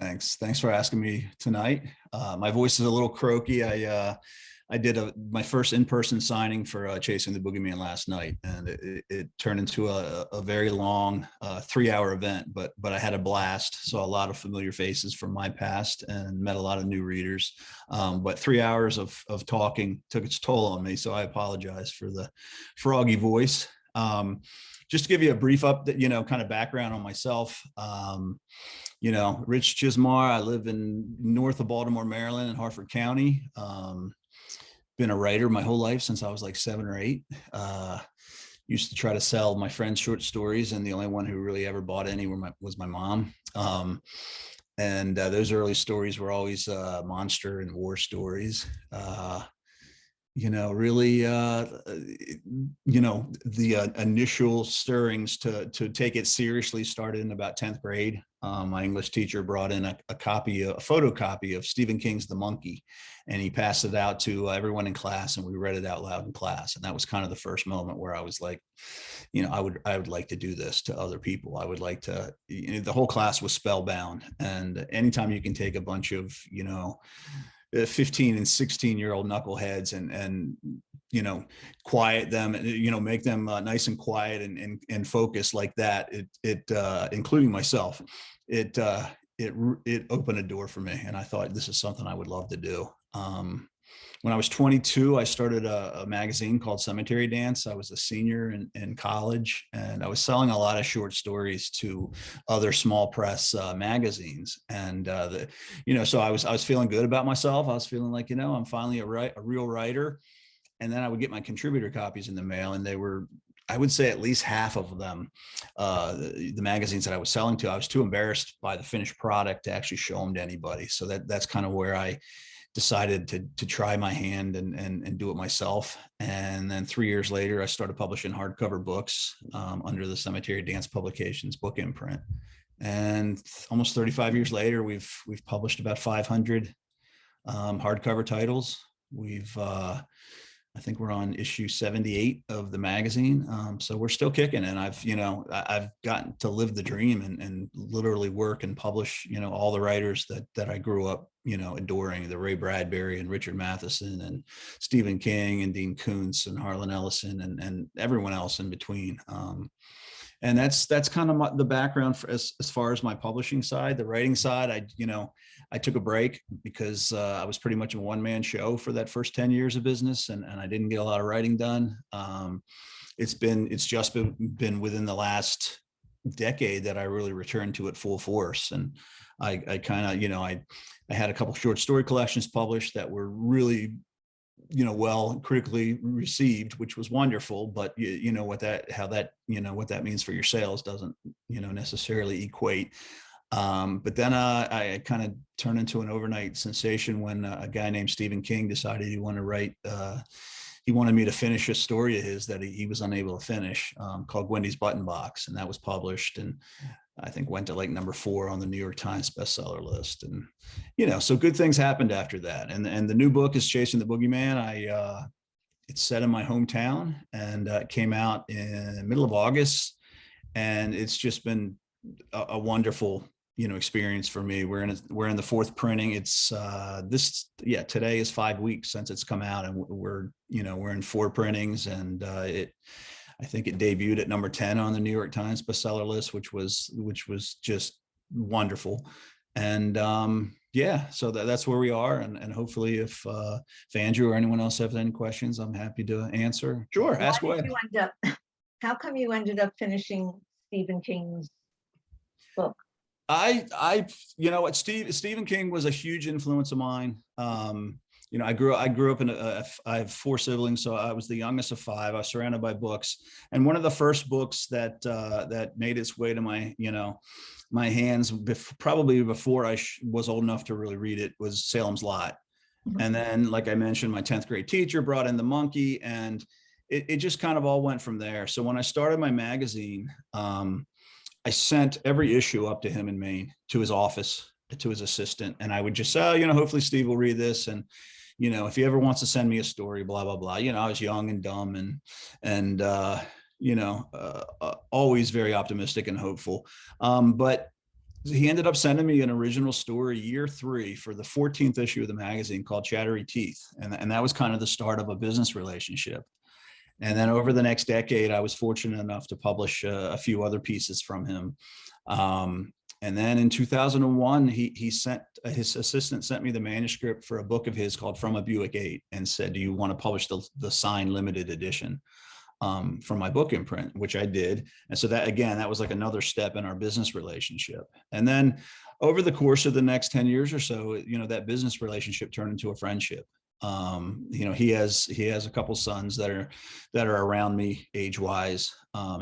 Thanks for asking me tonight. My voice is a little croaky. I did my first in-person signing for Chasing the Boogeyman last night, and it turned into a very long 3-hour event, but I had a blast. Saw a lot of familiar faces from my past and met a lot of new readers. But 3 hours of talking took its toll on me, so I apologize for the froggy voice. Just to give you a brief update, kind of background on myself. Rich Chizmar. I live in north of Baltimore, Maryland, in Harford County. Been a writer my whole life since I was like 7 or 8. Used to try to sell my friends short stories, and the only one who really ever bought any was my mom. And those early stories were always monster and war stories. The initial stirrings to take it seriously started in about 10th grade. My English teacher brought in a photocopy of Stephen King's The Monkey, and he passed it out to everyone in class, and we read it out loud in class. And that was kind of the first moment where I was like, I would like to do this to other people. I would like to, the whole class was spellbound. And anytime you can take a bunch of, 15 and 16-year-old knuckleheads and quiet them, make them nice and quiet and focus like that, including myself, it opened a door for me, and I thought this is something I would love to do. When I was 22, I started a magazine called Cemetery Dance. I was a senior in college, and I was selling a lot of short stories to other small press magazines. And so I was feeling good about myself. I was feeling like, I'm finally a real writer. And then I would get my contributor copies in the mail, and they were, I would say, at least half of them, the magazines that I was selling to, I was too embarrassed by the finished product to actually show them to anybody. So that's kind of where I decided to try my hand and do it myself. And then 3 years later, I started publishing hardcover books under the Cemetery Dance Publications book imprint. And almost 35 years later, we've published about 500 hardcover titles. I think we're on issue 78 of the magazine. So we're still kicking, and I've gotten to live the dream and literally work and publish, all the writers that I grew up, adoring, the Ray Bradbury and Richard Matheson and Stephen King and Dean Koontz and Harlan Ellison and everyone else in between. And that's kind of the background for as far as my publishing side. The writing side, I took a break because I was pretty much a one-man show for that first 10 years of business, and I didn't get a lot of writing done. It's just been within the last decade that I really returned to it full force. And I kind of, I had a couple short story collections published that were really, well critically received, which was wonderful. But what that means for your sales doesn't, necessarily equate. But then I kind of turned into an overnight sensation when a guy named Stephen King decided he wanted to write. He wanted me to finish a story of his that he was unable to finish, called Wendy's Button Box, and that was published, and I think went to like number 4 on the New York Times bestseller list. And so good things happened after that. And the new book is Chasing the Boogeyman. It's set in my hometown, and it came out in the middle of August, and it's just been a wonderful experience for me. We're in the 4th printing. It's today is 5 weeks since it's come out, and we're in 4 printings, and I think it debuted at number 10 on the New York Times bestseller list, which was just wonderful. And so that's where we are. And hopefully if Andrew or anyone else has any questions, I'm happy to answer. Sure, ask away. How come you ended up finishing Stephen King's book? Stephen King was a huge influence of mine. I grew up I have 4 siblings, so I was the youngest of 5. I was surrounded by books, and one of the first books that made its way to my hands, probably before I was old enough to really read it, was Salem's Lot. Mm-hmm. And then, like I mentioned, my 10th grade teacher brought in The Monkey, and it just kind of all went from there. So when I started my magazine, I sent every issue up to him in Maine, to his office, to his assistant, and I would just say, hopefully Steve will read this, and if he ever wants to send me a story, blah blah blah. I was young and dumb and always very optimistic and hopeful. But he ended up sending me an original story year 3 for the 14th issue of the magazine called Chattery Teeth. And that was kind of the start of a business relationship. And then over the next decade, I was fortunate enough to publish a few other pieces from him. And then in 2001, he sent, his assistant sent me the manuscript for a book of his called From a Buick 8 and said, do you want to publish the signed limited edition from my book imprint, which I did. And so that, again, that was like another step in our business relationship. And then over the course of the next 10 years or so, you know, that business relationship turned into a friendship. You know, he has a couple sons that are around me age wise.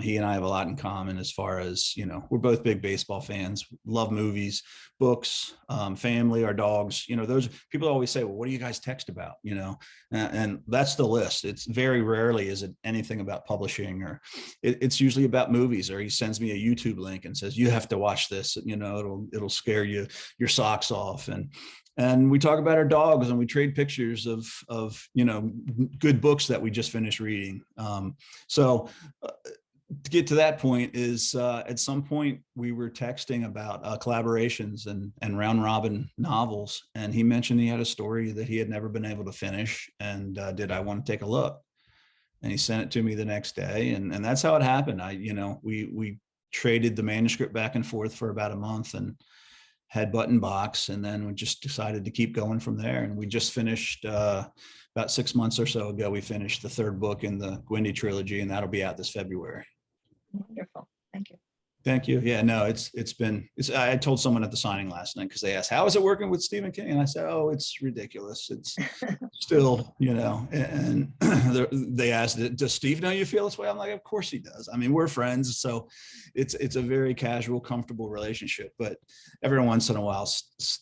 He and I have a lot in common as far as, you know, we're both big baseball fans, love movies, books, family, our dogs. You know, those people always say, well, what do you guys text about? You know, and that's the list. It's very rarely is it anything about publishing, or it's usually about movies, or he sends me a YouTube link and says, you have to watch this. You know, it'll scare your socks off. And we talk about our dogs, and we trade pictures of you know, good books that we just finished reading. To get to that point is at some point we were texting about collaborations and round robin novels, and he mentioned he had a story that he had never been able to finish, and did I want to take a look? And he sent it to me the next day, and that's how it happened. We traded the manuscript back and forth for about a month, and had button box, and then we just decided to keep going from there. And we just finished about 6 months or so ago, we finished the 3rd book in the Ginny trilogy, and that'll be out this February. Wonderful. Thank you. Thank you. Yeah, no, I told someone at the signing last night, because they asked, how is it working with Stephen King? And I said, oh, it's ridiculous. It's still, you know, and they asked, does Steve know you feel this way? I'm like, of course he does. I mean, we're friends. So it's a very casual, comfortable relationship. But every once in a while,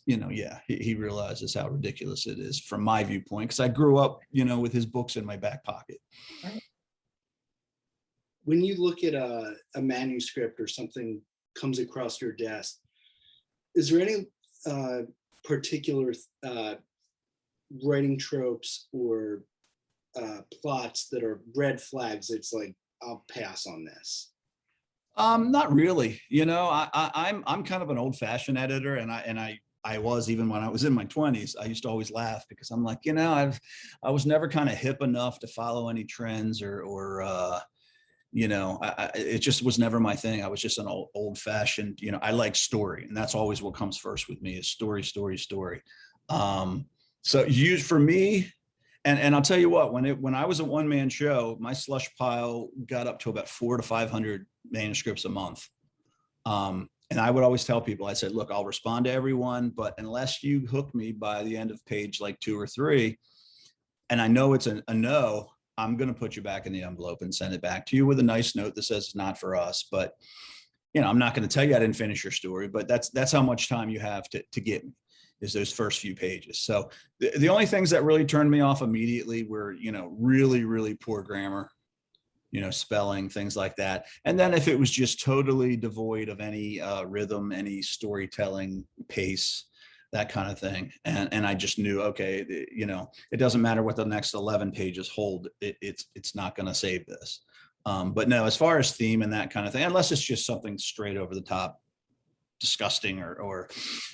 you know, yeah, he realizes how ridiculous it is from my viewpoint, because I grew up, you know, with his books in my back pocket. Right. When you look at a manuscript or something comes across your desk, is there any particular writing tropes or plots that are red flags? It's like, I'll pass on this. Not really. You know, I'm kind of an old-fashioned editor, and I was, even when I was in my 20s. I used to always laugh because I'm like, you know, I was never kind of hip enough to follow any trends or you know, it just was never my thing. I was just an old-fashioned, you know, I like story, and that's always what comes first with me is story. So for me, and I'll tell you what, when I was a one-man show, my slush pile got up to about 400 to 500 manuscripts a month. And I would always tell people, I said, look, I'll respond to everyone, but unless you hook me by the end of page like 2 or 3, and I know it's a no, I'm going to put you back in the envelope and send it back to you with a nice note that says it's not for us. But, you know, I'm not going to tell you I didn't finish your story, but that's how much time you have to get me, is those first few pages. So the only things that really turned me off immediately were, you know, really, really poor grammar, you know, spelling, things like that. And then if it was just totally devoid of any rhythm, any storytelling pace, that kind of thing. And I just knew, okay, you know, it doesn't matter what the next 11 pages hold. It's not going to save this. But no, as far as theme and that kind of thing, unless it's just something straight over the top, disgusting or,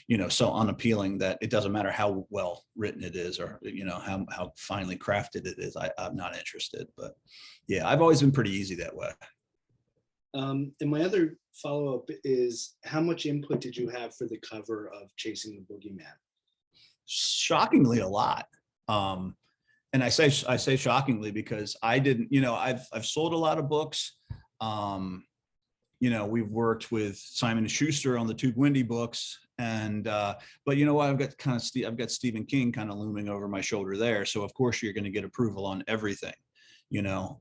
you know, so unappealing that it doesn't matter how well written it is, or, you know, how finely crafted it is, I'm not interested. But yeah, I've always been pretty easy that way. And my other follow-up is, how much input did you have for the cover of Chasing the Boogeyman? Shockingly a lot. And I say shockingly because I didn't, you know, I've sold a lot of books. You know, we've worked with Simon & Schuster on the 2 Ginny books, and but you know what, I've got Stephen King kind of looming over my shoulder there. So of course you're going to get approval on everything, you know.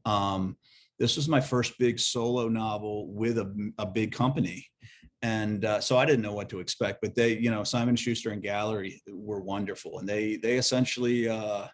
This was my first big solo novel with a big company. And so I didn't know what to expect, but they, you know, Simon & Schuster and Gallery were wonderful. And they essentially, how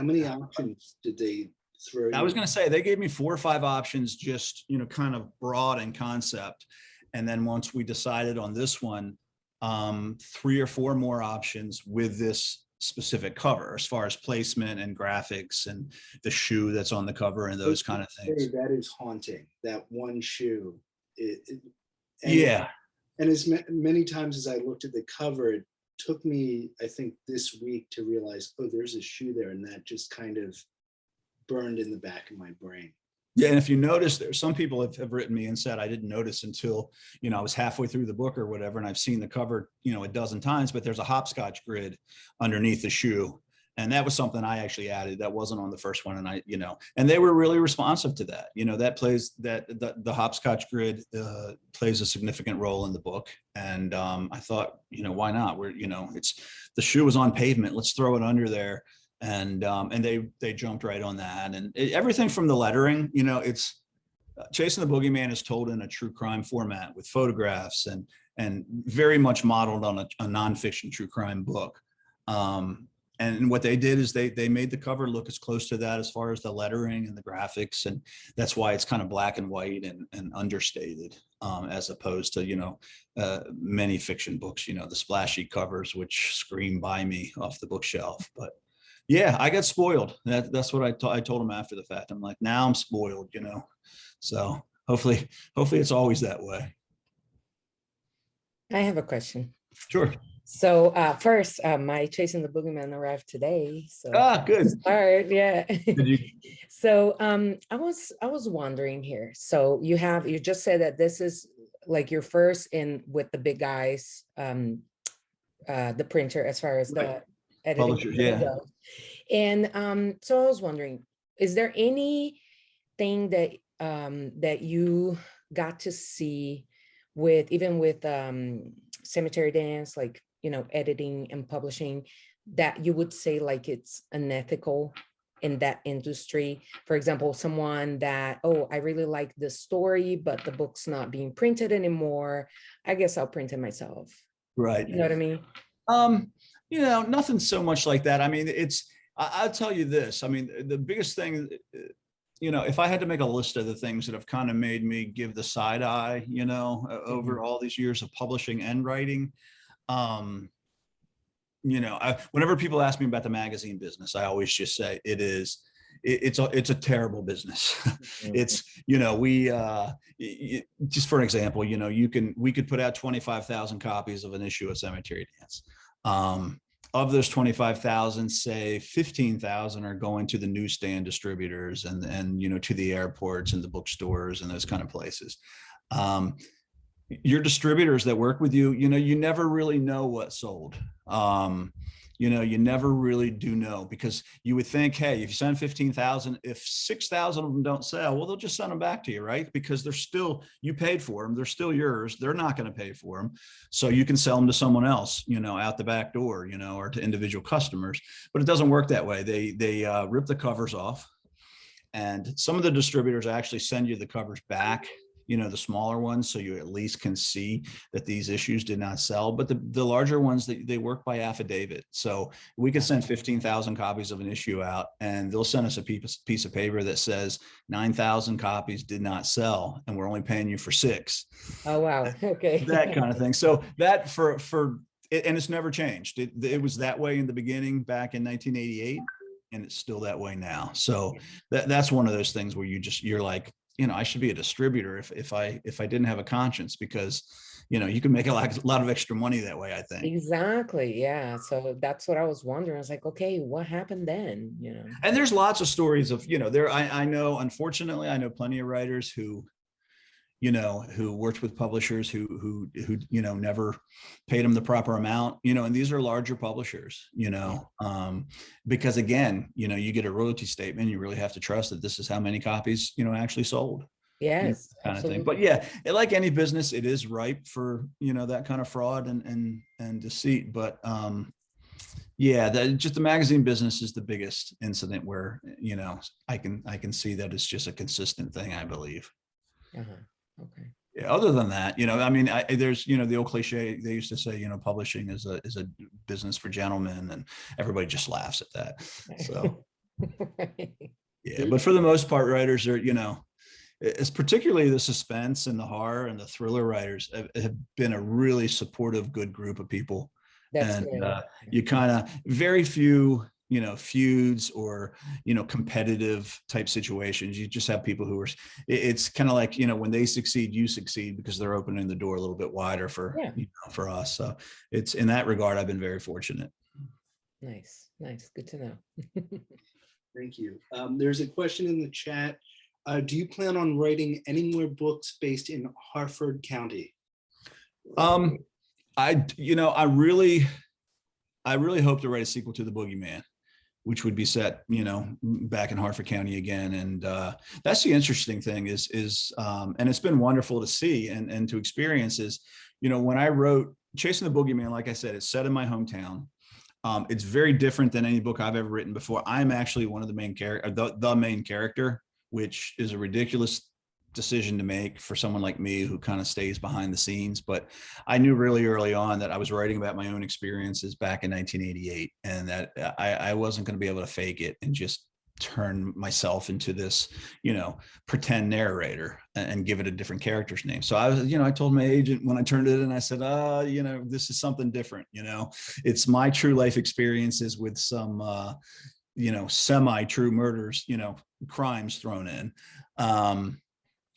many options did they throw? I was going to say, they gave me 4 or 5 options, just, you know, kind of broad in concept. And then once we decided on this one, 3 or 4 more options with this specific cover, as far as placement and graphics and the shoe that's on the cover and those kind of things. That is haunting. That one shoe. Yeah. And as many times as I looked at the cover, it took me, I think, this week to realize, oh, there's a shoe there, and that just kind of burned in the back of my brain. Yeah, and if you notice, there some people have written me and said I didn't notice until, you know, I was halfway through the book or whatever, and I've seen the cover, you know, a dozen times, but there's a hopscotch grid underneath the shoe. And that was something I actually added that wasn't on the first one. And I, you know, and they were really responsive to that. You know, that plays that the hopscotch grid plays a significant role in the book. And I thought, you know, why not? We're, you know, it's the shoe was on pavement. Let's throw it under there. And they jumped right on that. And everything from the lettering, you know, it's Chasing the Boogeyman is told in a true crime format with photographs and very much modeled on a nonfiction true crime book. And what they did is they made the cover look as close to that as far as the lettering and the graphics. And that's why it's kind of black and white and understated, as opposed to, you know, many fiction books, you know, the splashy covers, which scream by me off the bookshelf. But yeah, I got spoiled. That's what I told him after the fact. I'm like, now I'm spoiled, you know? So hopefully it's always that way. I have a question. Sure. So first, my Chasing the Boogeyman arrived today. So Good. Start, yeah. Did you? So I was wondering here. So you just said that this is like your first in with the big guys, the printer as far as the editing Publishers, yeah. goes. And so I was wondering, is there anything that that you got to see with Cemetery Dance, like, you know, editing and publishing, that you would say like it's unethical in that industry? For example, someone that, oh, I really like this story, but the book's not being printed anymore, I guess I'll print it myself. Right. You know what I mean? You know, nothing so much like that. I mean, I'll tell you this. I mean, the biggest thing, you know, if I had to make a list of the things that have kind of made me give the side eye, you know, over all these years of publishing and writing, you know, whenever people ask me about the magazine business, I always just say it's a terrible business. It's, you know, just for an example, you know, we could put out 25,000 copies of an issue of Cemetery Dance. Of those 25,000, say 15,000 are going to the newsstand distributors and, you know, to the airports and the bookstores and those kind of places. Your distributors that work with you, you know, you never really know what sold. You know, you never really do know, because you would think, hey, if you send 15,000, if 6,000 of them don't sell, well, they'll just send them back to you, right? Because they're still, you paid for them, they're still yours. They're not going to pay for them. So you can sell them to someone else, you know, out the back door, you know, or to individual customers. But it doesn't work that way. They rip the covers off. And some of the distributors actually send you the covers back, you know, the smaller ones, so you at least can see that these issues did not sell. But the larger ones, they work by affidavit. So we could send 15,000 copies of an issue out, and they'll send us a piece of paper that says 9,000 copies did not sell, and we're only paying you for 6. Oh, wow. Okay. That kind of thing. So that and it's never changed. It was that way in the beginning back in 1988, and it's still that way now. So that's one of those things where you're like, you know, I should be a distributor if I didn't have a conscience, because, you know, you can make a lot of extra money that way, I think. Exactly. Yeah. So that's what I was wondering. I was like, okay, what happened then? You know, And there's lots of stories of, you know, I know, unfortunately, I know plenty of writers who, you know, who worked with publishers who, you know, never paid them the proper amount, you know, and these are larger publishers, you know, because again, you know, you get a royalty statement, you really have to trust that this is how many copies, you know, actually sold. yes, Kind of thing. But yeah, like any business, it is ripe for, you know, that kind of fraud and deceit. But yeah, just the magazine business is the biggest incident where, you know, I can see that it's just a consistent thing, I believe. Okay. Yeah, other than that, you know, I mean, there's, you know, the old cliche, they used to say, you know, publishing is a business for gentlemen, and everybody just laughs at that. So yeah, but for the most part, writers are, you know, it's particularly the suspense and the horror and the thriller writers have been a really supportive, good group of people. That's And great. you kind of, very few, feuds or, competitive type situations. You just have people who are, it's kind of like, when they succeed, you succeed, because they're opening the door a little bit wider for, for us. So it's, in that regard, I've been very fortunate. Nice. Good to know. Thank you. There's a question in the chat. Do you plan on writing any more books based in Harford County? I really hope to write a sequel to The Boogeyman, which would be set, back in Harford County again. And that's the interesting thing is, and it's been wonderful to see and to experience is, when I wrote Chasing the Boogeyman, like I said, it's set in my hometown. It's very different than any book I've ever written before. I'm actually one of the main the main character, which is a ridiculous decision to make for someone like me who kind of stays behind the scenes. But I knew really early on that I was writing about my own experiences back in 1988, and that I wasn't going to be able to fake it and just turn myself into this, pretend narrator and give it a different character's name. So I was, I told my agent when I turned it in, I said, this is something different. It's my true life experiences with some, semi-true murders, crimes thrown in.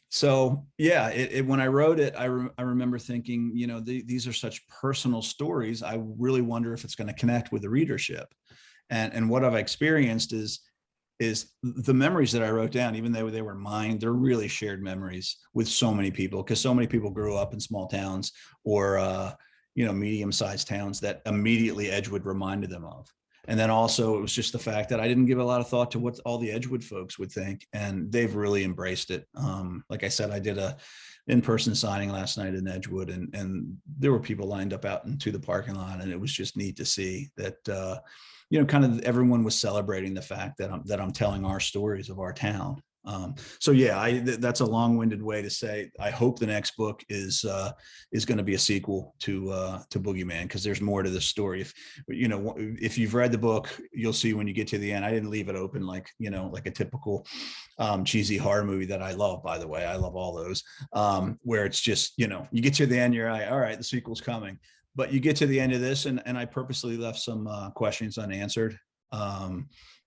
So yeah, when I wrote it, I remember thinking, these are such personal stories. I really wonder if it's going to connect with the readership. And what I've experienced is the memories that I wrote down, even though they were mine, they're really shared memories with so many people, because so many people grew up in small towns or, medium-sized towns that immediately Edgewood reminded them of. And then also it was just the fact that I didn't give a lot of thought to what all the Edgewood folks would think, and they've really embraced it. Like I said, I did a in-person signing last night in Edgewood, and there were people lined up out into the parking lot, and it was just neat to see that, kind of everyone was celebrating the fact that I'm telling our stories of our town. So yeah, that's a long-winded way to say I hope the next book is going to be a sequel to Boogeyman, because there's more to this story. If you've read the book, you'll see when you get to the end. I didn't leave it open like a typical cheesy horror movie that I love. By the way, I love all those where it's just you get to the end, you're like, all right, the sequel's coming. But you get to the end of this, and I purposely left some questions unanswered.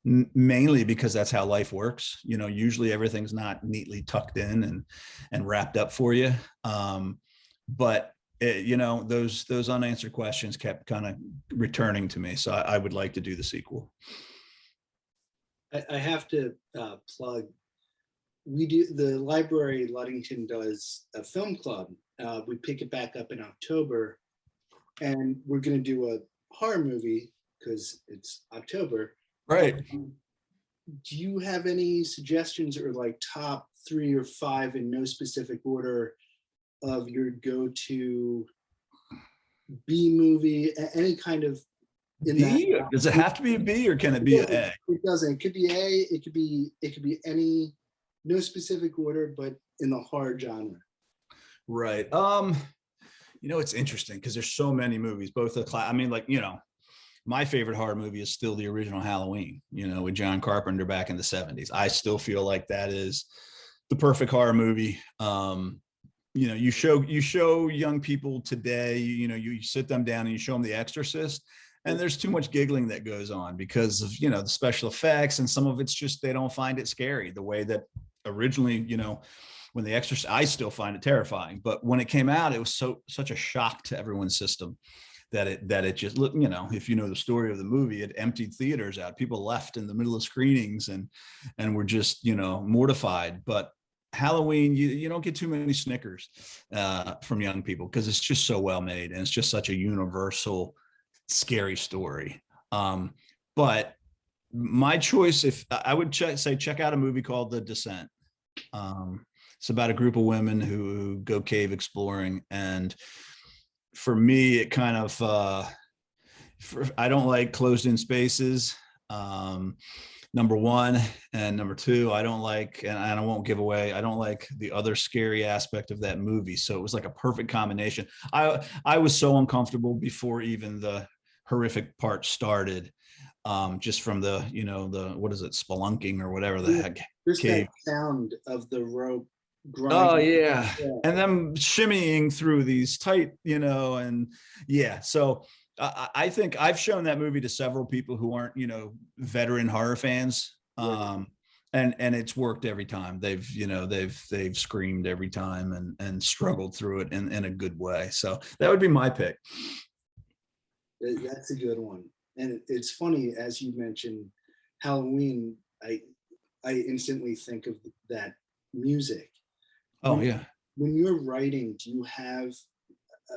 Mainly because that's how life works. Usually everything's not neatly tucked in and wrapped up for you. But those unanswered questions kept kind of returning to me. So I would like to do the sequel. I have to plug. We do, the library Ludington does a film club. We pick it back up in October, and we're going to do a horror movie because it's October. Right. Do you have any suggestions or like top 3 or 5 in no specific order of your go-to B movie, any kind of B? Does it have to be a B, or can it be an A? It doesn't. It could be A. It could be any, no specific order, but in the horror genre. Right. It's interesting because there's so many movies, both my favorite horror movie is still the original Halloween, with John Carpenter back in the 70s. I still feel like that is the perfect horror movie. You show young people today, you sit them down and you show them The Exorcist, and there's too much giggling that goes on because of, the special effects, and some of it's just, they don't find it scary the way that originally, when The Exorcist, I still find it terrifying, but when it came out, it was such a shock to everyone's system. That it just, if you know the story of the movie, it emptied theaters out. People left in the middle of screenings and were just, mortified. But Halloween, you don't get too many snickers from young people because it's just so well made, and it's just such a universal, scary story. But my choice, if I would check out a movie called The Descent. It's about a group of women who go cave exploring, and for me, it kind of, I don't like closed in spaces, number one, and number two, I don't like, and I won't give away, I don't like the other scary aspect of that movie. So it was like a perfect combination. I was so uncomfortable before even the horrific part started, just from the, what is it, spelunking or whatever the heck. There's cave. that sound of the rope grinding. Oh yeah. And them shimmying through these tight, and yeah. So I think I've shown that movie to several people who aren't, veteran horror fans. And it's worked every time. They've screamed every time and struggled through it in a good way. So that would be my pick. That's a good one. And it's funny, as you mentioned Halloween, I instantly think of that music. Oh yeah. When you're writing, do you have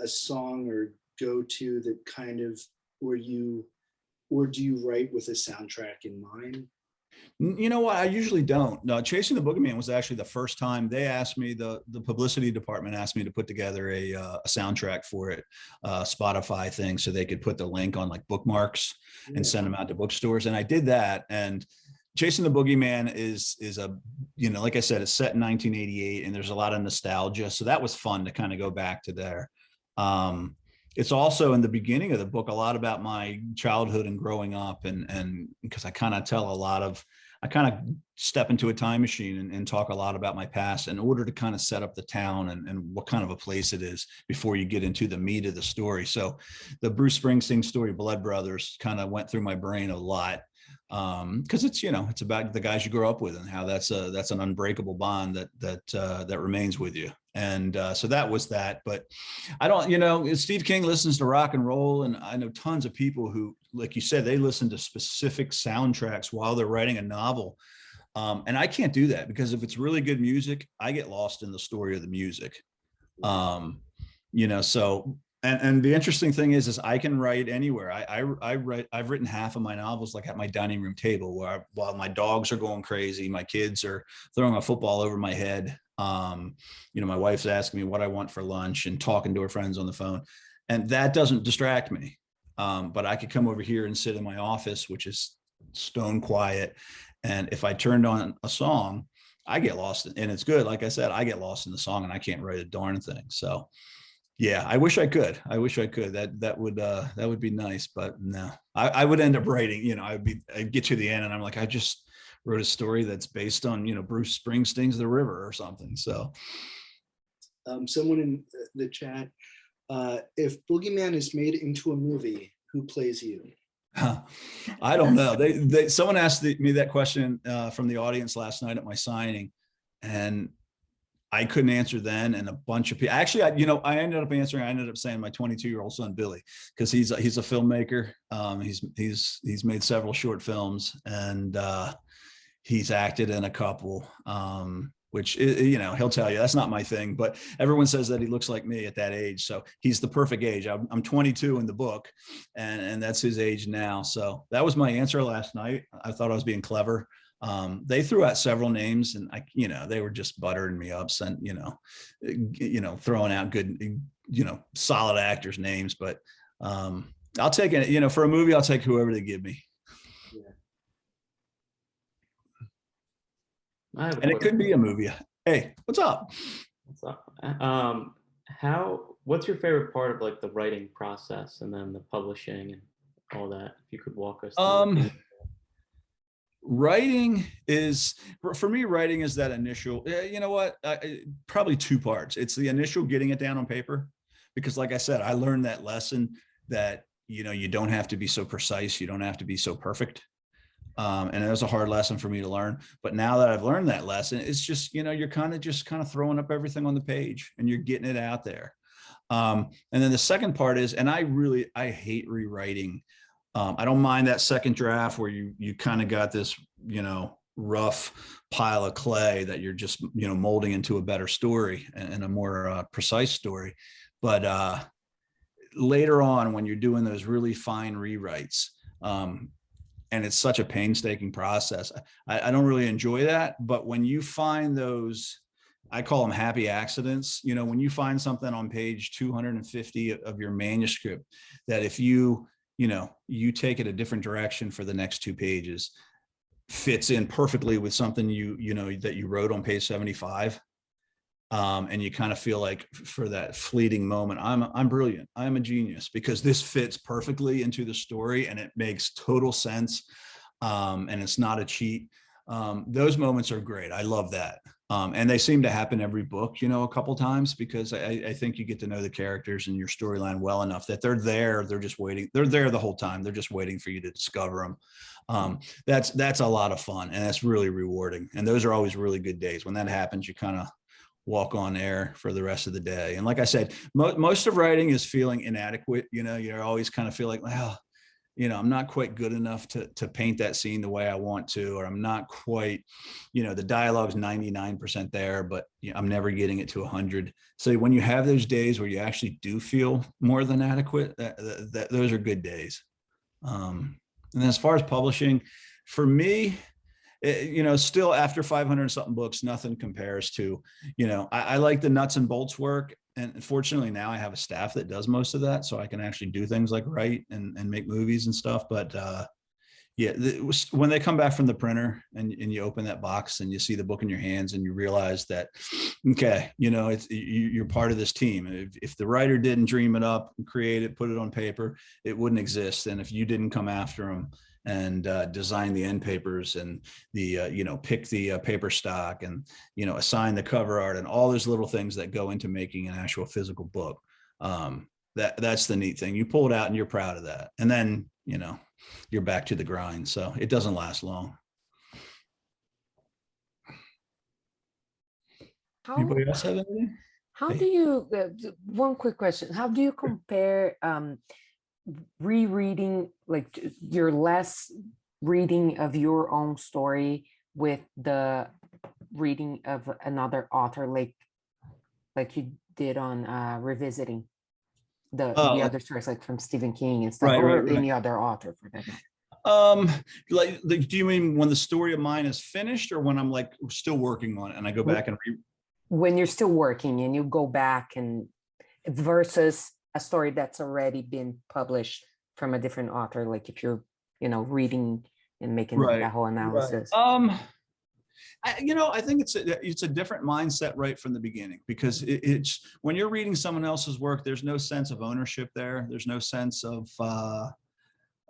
a song or go-to that kind of or do you write with a soundtrack in mind? You know what? I usually don't. No, Chasing the Boogeyman was actually the first time they asked me, the publicity department asked me to put together a soundtrack for it, Spotify thing, so they could put the link on like bookmarks and send them out to bookstores. And I did that. And Chasing the Boogeyman is a, like I said, it's set in 1988 and there's a lot of nostalgia. So that was fun to kind of go back to there. It's also in the beginning of the book, a lot about my childhood and growing up. And because I kind of step into a time machine and talk a lot about my past in order to kind of set up the town and what kind of a place it is before you get into the meat of the story. So the Bruce Springsteen story, Blood Brothers, kind of went through my brain a lot. Because it's about the guys you grow up with and how that's an unbreakable bond that remains with you. And so that was that. But I don't, Steve King listens to rock and roll, and I know tons of people who, like you said, they listen to specific soundtracks while they're writing a novel. And I can't do that because if it's really good music, I get lost in the story of the music. So. And the interesting thing is I can write anywhere. I've written half of my novels like at my dining room table while my dogs are going crazy, my kids are throwing a football over my head. My wife's asking me what I want for lunch and talking to her friends on the phone. And that doesn't distract me. But I could come over here and sit in my office, which is stone quiet. And if I turned on a song, I get lost. And it's good. Like I said, I get lost in the song and I can't write a darn thing. So yeah, I wish I could. That would be nice, but no, I would end up writing, I'd get to the end and I'm like, I just wrote a story that's based on, Bruce Springsteen's The River or something. So someone in the chat, if Boogeyman is made into a movie, who plays you? I don't know. Someone asked me that question from the audience last night at my signing, and I couldn't answer then, and a bunch of people actually, I ended up answering. I ended up saying my 22-year-old son Billy, because he's a filmmaker. He's made several short films, and he's acted in a couple. Which he'll tell you that's not my thing, but everyone says that he looks like me at that age. So he's the perfect age. I'm 22 in the book, and that's his age now. So that was my answer last night. I thought I was being clever. They threw out several names, and they were just buttering me up, throwing out good, solid actors' names. But I'll take it. For a movie, I'll take whoever they give me. Yeah. And it could be a movie. Hey, what's up? What's up? What's your favorite part of like the writing process and then the publishing and all that? If you could walk us through. Writing is, for me, writing is that initial, probably two parts. It's the initial getting it down on paper, because like I said, I learned that lesson that, you don't have to be so precise. You don't have to be so perfect. And it was a hard lesson for me to learn. But now that I've learned that lesson, it's just, you're kind of throwing up everything on the page and you're getting it out there. And then the second part is, and I hate rewriting. I don't mind that second draft where you kind of got this, rough pile of clay that you're just, molding into a better story and a more precise story. But later on, when you're doing those really fine rewrites, and it's such a painstaking process, I don't really enjoy that. But when you find those, I call them happy accidents, when you find something on page 250 of your manuscript, that if you take it a different direction for the next 2 pages, fits in perfectly with something that you wrote on page 75. And you kind of feel like for that fleeting moment, I'm brilliant. I'm a genius because this fits perfectly into the story and it makes total sense. And it's not a cheat. Those moments are great. I love that. And they seem to happen every book, you know, a couple times, because I think you get to know the characters and your storyline well enough that they're there. They're just waiting. They're there the whole time. They're just waiting for you to discover them. That's a lot of fun, and that's really rewarding. And those are always really good days. When that happens, you kind of walk on air for the rest of the day. And like I said, most of writing is feeling inadequate. You know, you always kind of feel like, well, you know, I'm not quite good enough to paint that scene the way I want to, or I'm not quite, you know, the dialogue's 99% there, but you know, I'm never getting it to 100. So when you have those days where you actually do feel more than adequate, those are good days. And as far as publishing, for me, you know, still after 500 something books, nothing compares to, you know, I like the nuts and bolts work. And fortunately now I have a staff that does most of that. So I can actually do things like write and make movies and stuff. But yeah, when they come back from the printer and you open that box and you see the book in your hands and you realize that, okay, you know, you're part of this team. If the writer didn't dream it up and create it, put it on paper, it wouldn't exist. And if you didn't come after them and design the end papers and the you know, pick the paper stock and, you know, assign the cover art and all those little things that go into making an actual physical book, that's the neat thing. You pull it out and you're proud of that, and then, you know, you're back to the grind. So it doesn't last long. Anybody else have anything? How do you, one quick question, how do you compare rereading, like your last reading of your own story with the reading of another author, like you did on revisiting the other stories, like from Stephen King and stuff, or any other author for that matter? Like, do you mean when the story of mine is finished, or when I'm like still working on it and I go back and when you're still working and you go back and versus a story that's already been published from a different author, like if you're, you know, reading and making that whole analysis? You know, I think it's a different mindset right from the beginning, because it's when you're reading someone else's work, there's no sense of ownership there. There's no sense of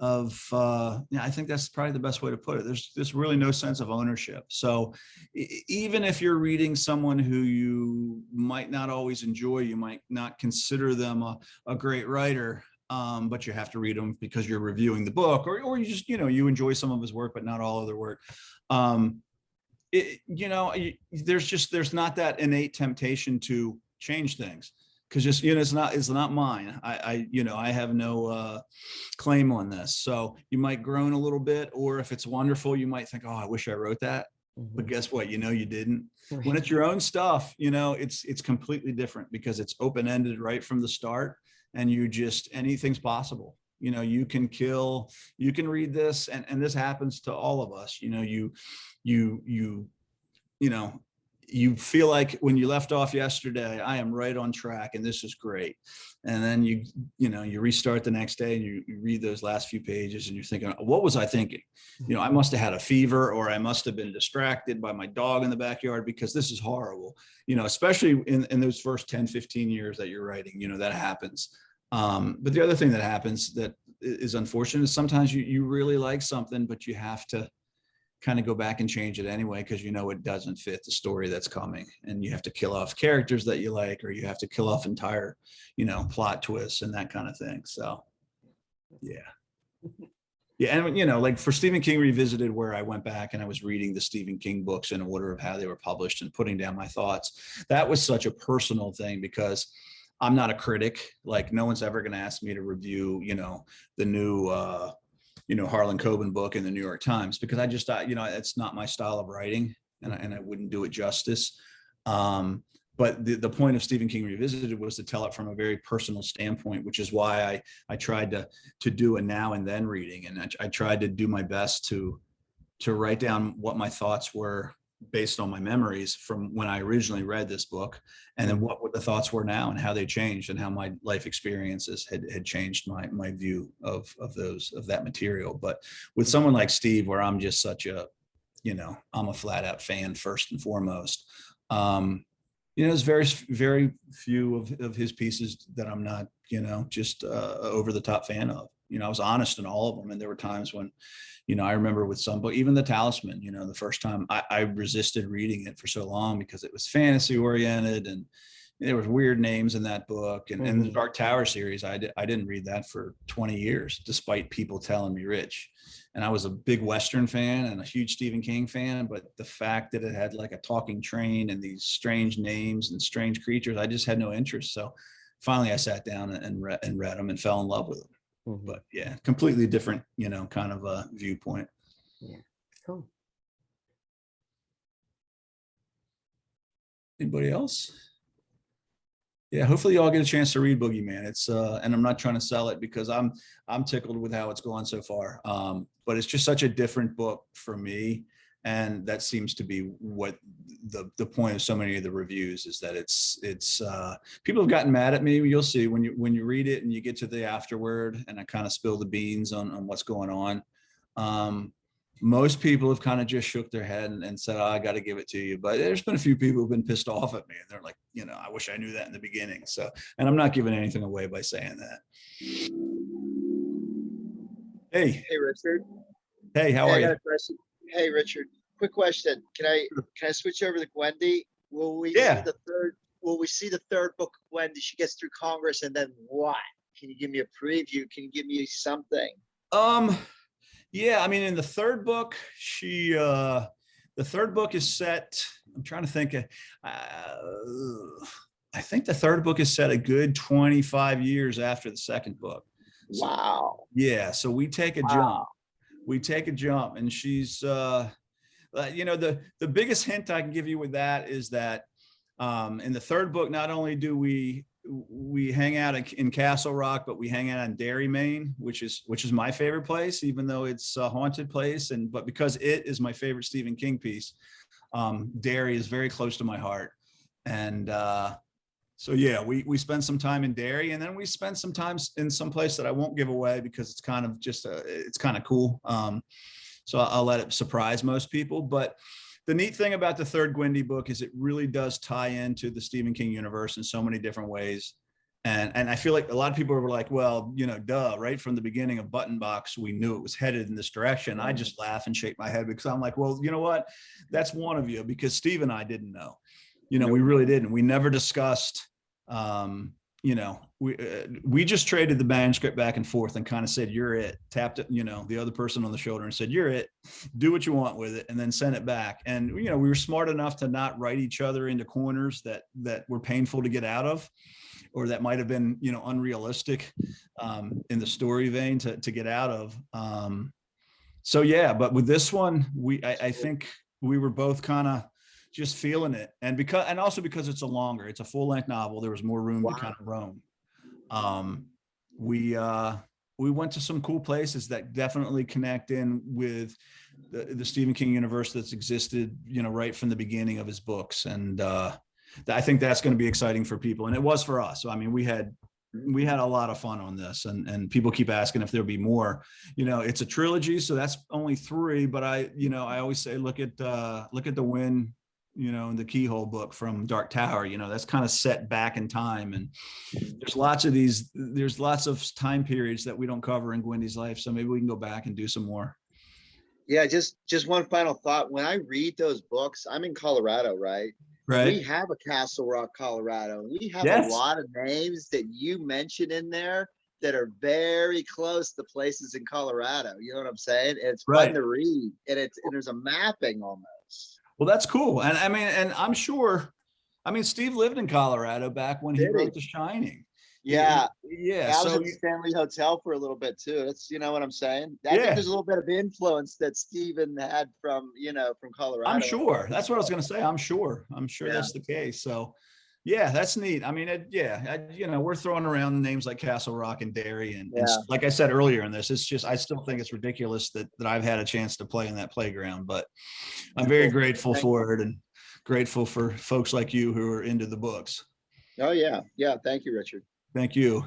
yeah, I think that's probably the best way to put it. There's really no sense of ownership. So even if you're reading someone who you might not always enjoy, you might not consider them a great writer, but you have to read them because you're reviewing the book, or you just, you know, you enjoy some of his work, but not all of their work. You know, there's not that innate temptation to change things, because just, you know, it's not mine. You know, I have no claim on this. So you might groan a little bit, or if it's wonderful, you might think, oh, I wish I wrote that. But guess what? You know, you didn't. When it's your own stuff, you know, it's completely different, because it's open-ended right from the start, and you just, anything's possible. You know, you can read this, and this happens to all of us. You know, you know, you feel like when you left off yesterday, I am right on track and this is great. And then you know, you restart the next day and you read those last few pages and you're thinking, what was I thinking? You know, I must have had a fever, or I must have been distracted by my dog in the backyard, because this is horrible. You know, especially in those first 10, 15 years that you're writing, you know, that happens. But the other thing that happens that is unfortunate is sometimes you really like something, but you have to kind of go back and change it anyway, because you know it doesn't fit the story that's coming, and you have to kill off characters that you like, or you have to kill off entire, you know, plot twists and that kind of thing. So yeah. And you know, like for Stephen King Revisited, where I went back and I was reading the Stephen King books in order of how they were published and putting down my thoughts, that was such a personal thing, because I'm not a critic. Like, no one's ever going to ask me to review, you know, the new you know, Harlan Coben book in the New York Times, because I just thought, you know, it's not my style of writing, and I wouldn't do it justice. But the point of Stephen King Revisited was to tell it from a very personal standpoint, which is why I tried to do a now and then reading, and I tried to do my best to write down what my thoughts were based on my memories from when I originally read this book, and then what the thoughts were now and how they changed, and how my life experiences had changed my view of that material. But with someone like Steve, where I'm just such a, you know, I'm a flat out fan first and foremost. You know, there's very few of his pieces that I'm not, you know, just over the top fan of. I was honest in all of them. And there were times when, I remember with some book, even The Talisman, the first time I resisted reading it for so long because it was fantasy oriented and there was weird names in that book. And the Dark Tower series, I didn't read that for 20 years, despite people telling me, Rich. And I was a big Western fan and a huge Stephen King fan, but the fact that it had like a talking train and these strange names and strange creatures, I just had no interest. So finally I sat down and read them and fell in love with them. But yeah, completely different, kind of a viewpoint. Yeah, cool. Anybody else? Yeah, hopefully you all get a chance to read Boogeyman. It's and I'm not trying to sell it because I'm tickled with how it's gone so far. But it's just such a different book for me. And that seems to be what the point of so many of the reviews is, that it's people have gotten mad at me. You'll see when you read it and you get to the afterword and I kind of spill the beans on what's going on. Most people have kind of just shook their head and said, I got to give it to you. But there's been a few people who've been pissed off at me and they're like, I wish I knew that in the beginning. So, and I'm not giving anything away by saying that. Hey, Richard. Hey, how are I got you? a question. Hey, Richard. Quick question. Can I switch over to Gwendy? Will we see the third book of Gwendy? She gets through Congress, and then what? Can you give me a preview? Can you give me something? Yeah, I mean, in the third book, the third book is set. I'm trying to think. I think the third book is set a good 25 years after the second book. So, wow. Yeah, so we take a jump. We take a jump, and she's, the biggest hint I can give you with that is that in the third book, not only do we hang out in Castle Rock, but we hang out in Derry, Maine, which is my favorite place, even though it's a haunted place. But because it is my favorite Stephen King piece, Derry is very close to my heart. And so yeah, we spend some time in Derry, and then we spend some time in some place that I won't give away because it's kind of just it's kind of cool. So I'll let it surprise most people. But the neat thing about the third Gwendy book is it really does tie into the Stephen King universe in so many different ways. And I feel like a lot of people were like, well, duh, right from the beginning of Button Box, we knew it was headed in this direction. I just laugh and shake my head because I'm like, well, you know what? That's one of you, because Steve and I didn't know. We really didn't. We never discussed, we just traded the manuscript back and forth and kind of said, you're it, tapped it, the other person on the shoulder and said, you're it, do what you want with it, and then send it back. And, we were smart enough to not write each other into corners that were painful to get out of, or that might've been, unrealistic in the story vein to get out of. So yeah, but with this one, I think we were both kind of just feeling it. And also because it's a full-length novel, there was more room to kind of roam. We went to some cool places that definitely connect in with the Stephen King universe that's existed, right from the beginning of his books. And I think that's going to be exciting for people. And it was for us. So, I mean, we had a lot of fun on this, and people keep asking if there'll be more. It's a trilogy, so that's only 3, but I always say, look at the Win, in the Keyhole book from Dark Tower, that's kind of set back in time. And there's lots of time periods that we don't cover in Gwendy's life. So maybe we can go back and do some more. Yeah, just one final thought. When I read those books, I'm in Colorado, right? Right. We have a Castle Rock, Colorado. We have Yes. a lot of names that you mentioned in there that are very close to places in Colorado. You know what I'm saying? And it's Right. fun to read, and there's a mapping almost. Well, that's cool. And I mean, and I'm sure, Steve lived in Colorado back when he Did he? wrote The Shining. Yeah. Yeah. I was So at the Stanley Hotel for a little bit too. That's, you know what I'm saying? I Yeah. think there's a little bit of influence that Stephen had from Colorado. I'm sure that's what I was going to say. I'm sure Yeah. that's the case. So yeah, that's neat. I mean, we're throwing around names like Castle Rock and Derry. And like I said earlier in this, it's just, I still think it's ridiculous that I've had a chance to play in that playground, but I'm very grateful for it, and grateful for folks like you who are into the books. Oh yeah. Yeah. Thank you, Richard. Thank you.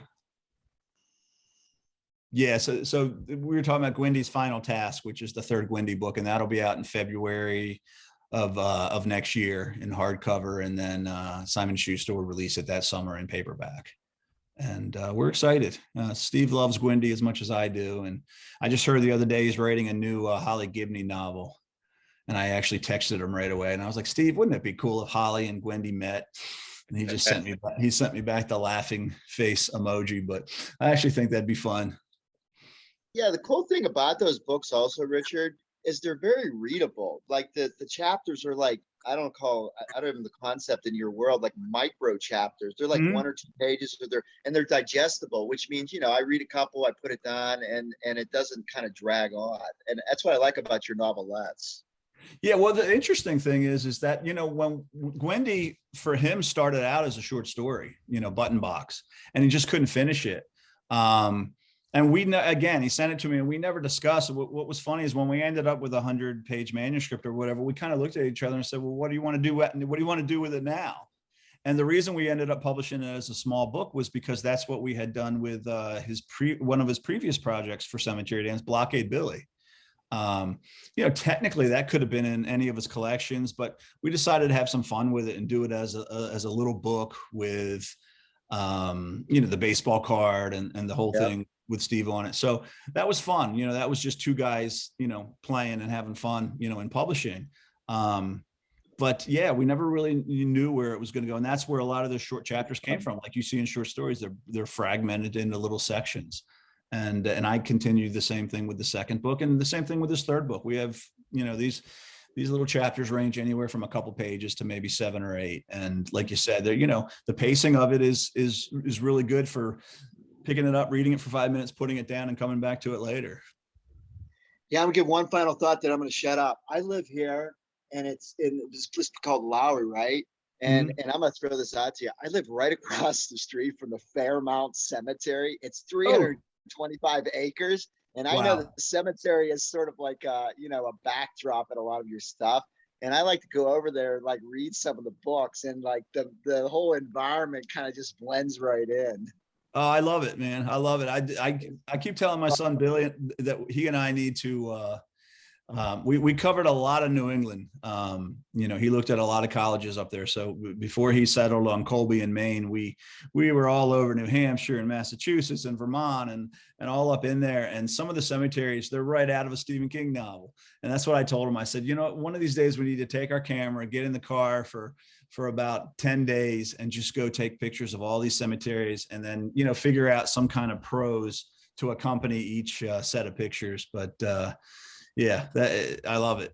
Yeah, so we were talking about Gwendy's Final Task, which is the third Gwendy book, and that'll be out in February of next year in hardcover, and then Simon Schuster will release it that summer in paperback. And we're excited. Steve loves Gwendy as much as I do. And I just heard the other day he's writing a new Holly Gibney novel. And I actually texted him right away. And I was like, Steve, wouldn't it be cool if Holly and Gwendy met? And he just sent me back the laughing face emoji. But I actually think that'd be fun. Yeah, the cool thing about those books also, Richard, is they're very readable. Like the chapters are like, I don't even the concept in your world, like micro chapters. They're like 1 or 2 pages, and they're digestible, which means, I read a couple, I put it down, and it doesn't kind of drag on. And that's what I like about your novelettes. Yeah, well, the interesting thing is that, when Gwendy, for him, started out as a short story, Button Box, and he just couldn't finish it. And again, he sent it to me and we never discussed. What was funny is when we ended up with a 100-page manuscript or whatever, we kind of looked at each other and said, well, what do you want to do? What do you want to do with it now? And the reason we ended up publishing it as a small book was because that's what we had done with one of his previous projects for Cemetery Dance, Blockade Billy. Technically that could have been in any of his collections, but we decided to have some fun with it and do it as a little book with, the baseball card and the whole thing with Steve on it. So that was fun. That was just two guys, playing and having fun, in publishing. But yeah, we never really knew where it was going to go. And that's where a lot of the short chapters came from. Like you see in short stories, they're fragmented into little sections. And I continue the same thing with the second book and the same thing with this third book. We have, these little chapters range anywhere from a couple pages to maybe 7 or 8. And like you said, there, the pacing of it is really good for picking it up, reading it for 5 minutes, putting it down and coming back to it later. Yeah, I'm gonna give one final thought that I'm gonna shut up. I live here and it's in this place called Lowry, right? And I'm gonna throw this out to you. I live right across the street from the Fairmount Cemetery. It's 325 acres. And I know that the cemetery is sort of like a backdrop in a lot of your stuff. And I like to go over there and like read some of the books, and like the whole environment kind of just blends right in. Oh, I love it, man. I love it. I keep telling my son Billy that he and I need to we covered a lot of New England. He looked at a lot of colleges up there. So before he settled on Colby in Maine, we were all over New Hampshire and Massachusetts and Vermont and all up in there. And some of the cemeteries, they're right out of a Stephen King novel. And that's what I told him. I said, one of these days we need to take our camera, get in the car for about 10 days and just go take pictures of all these cemeteries and then, figure out some kind of prose to accompany each set of pictures. But yeah, I love it.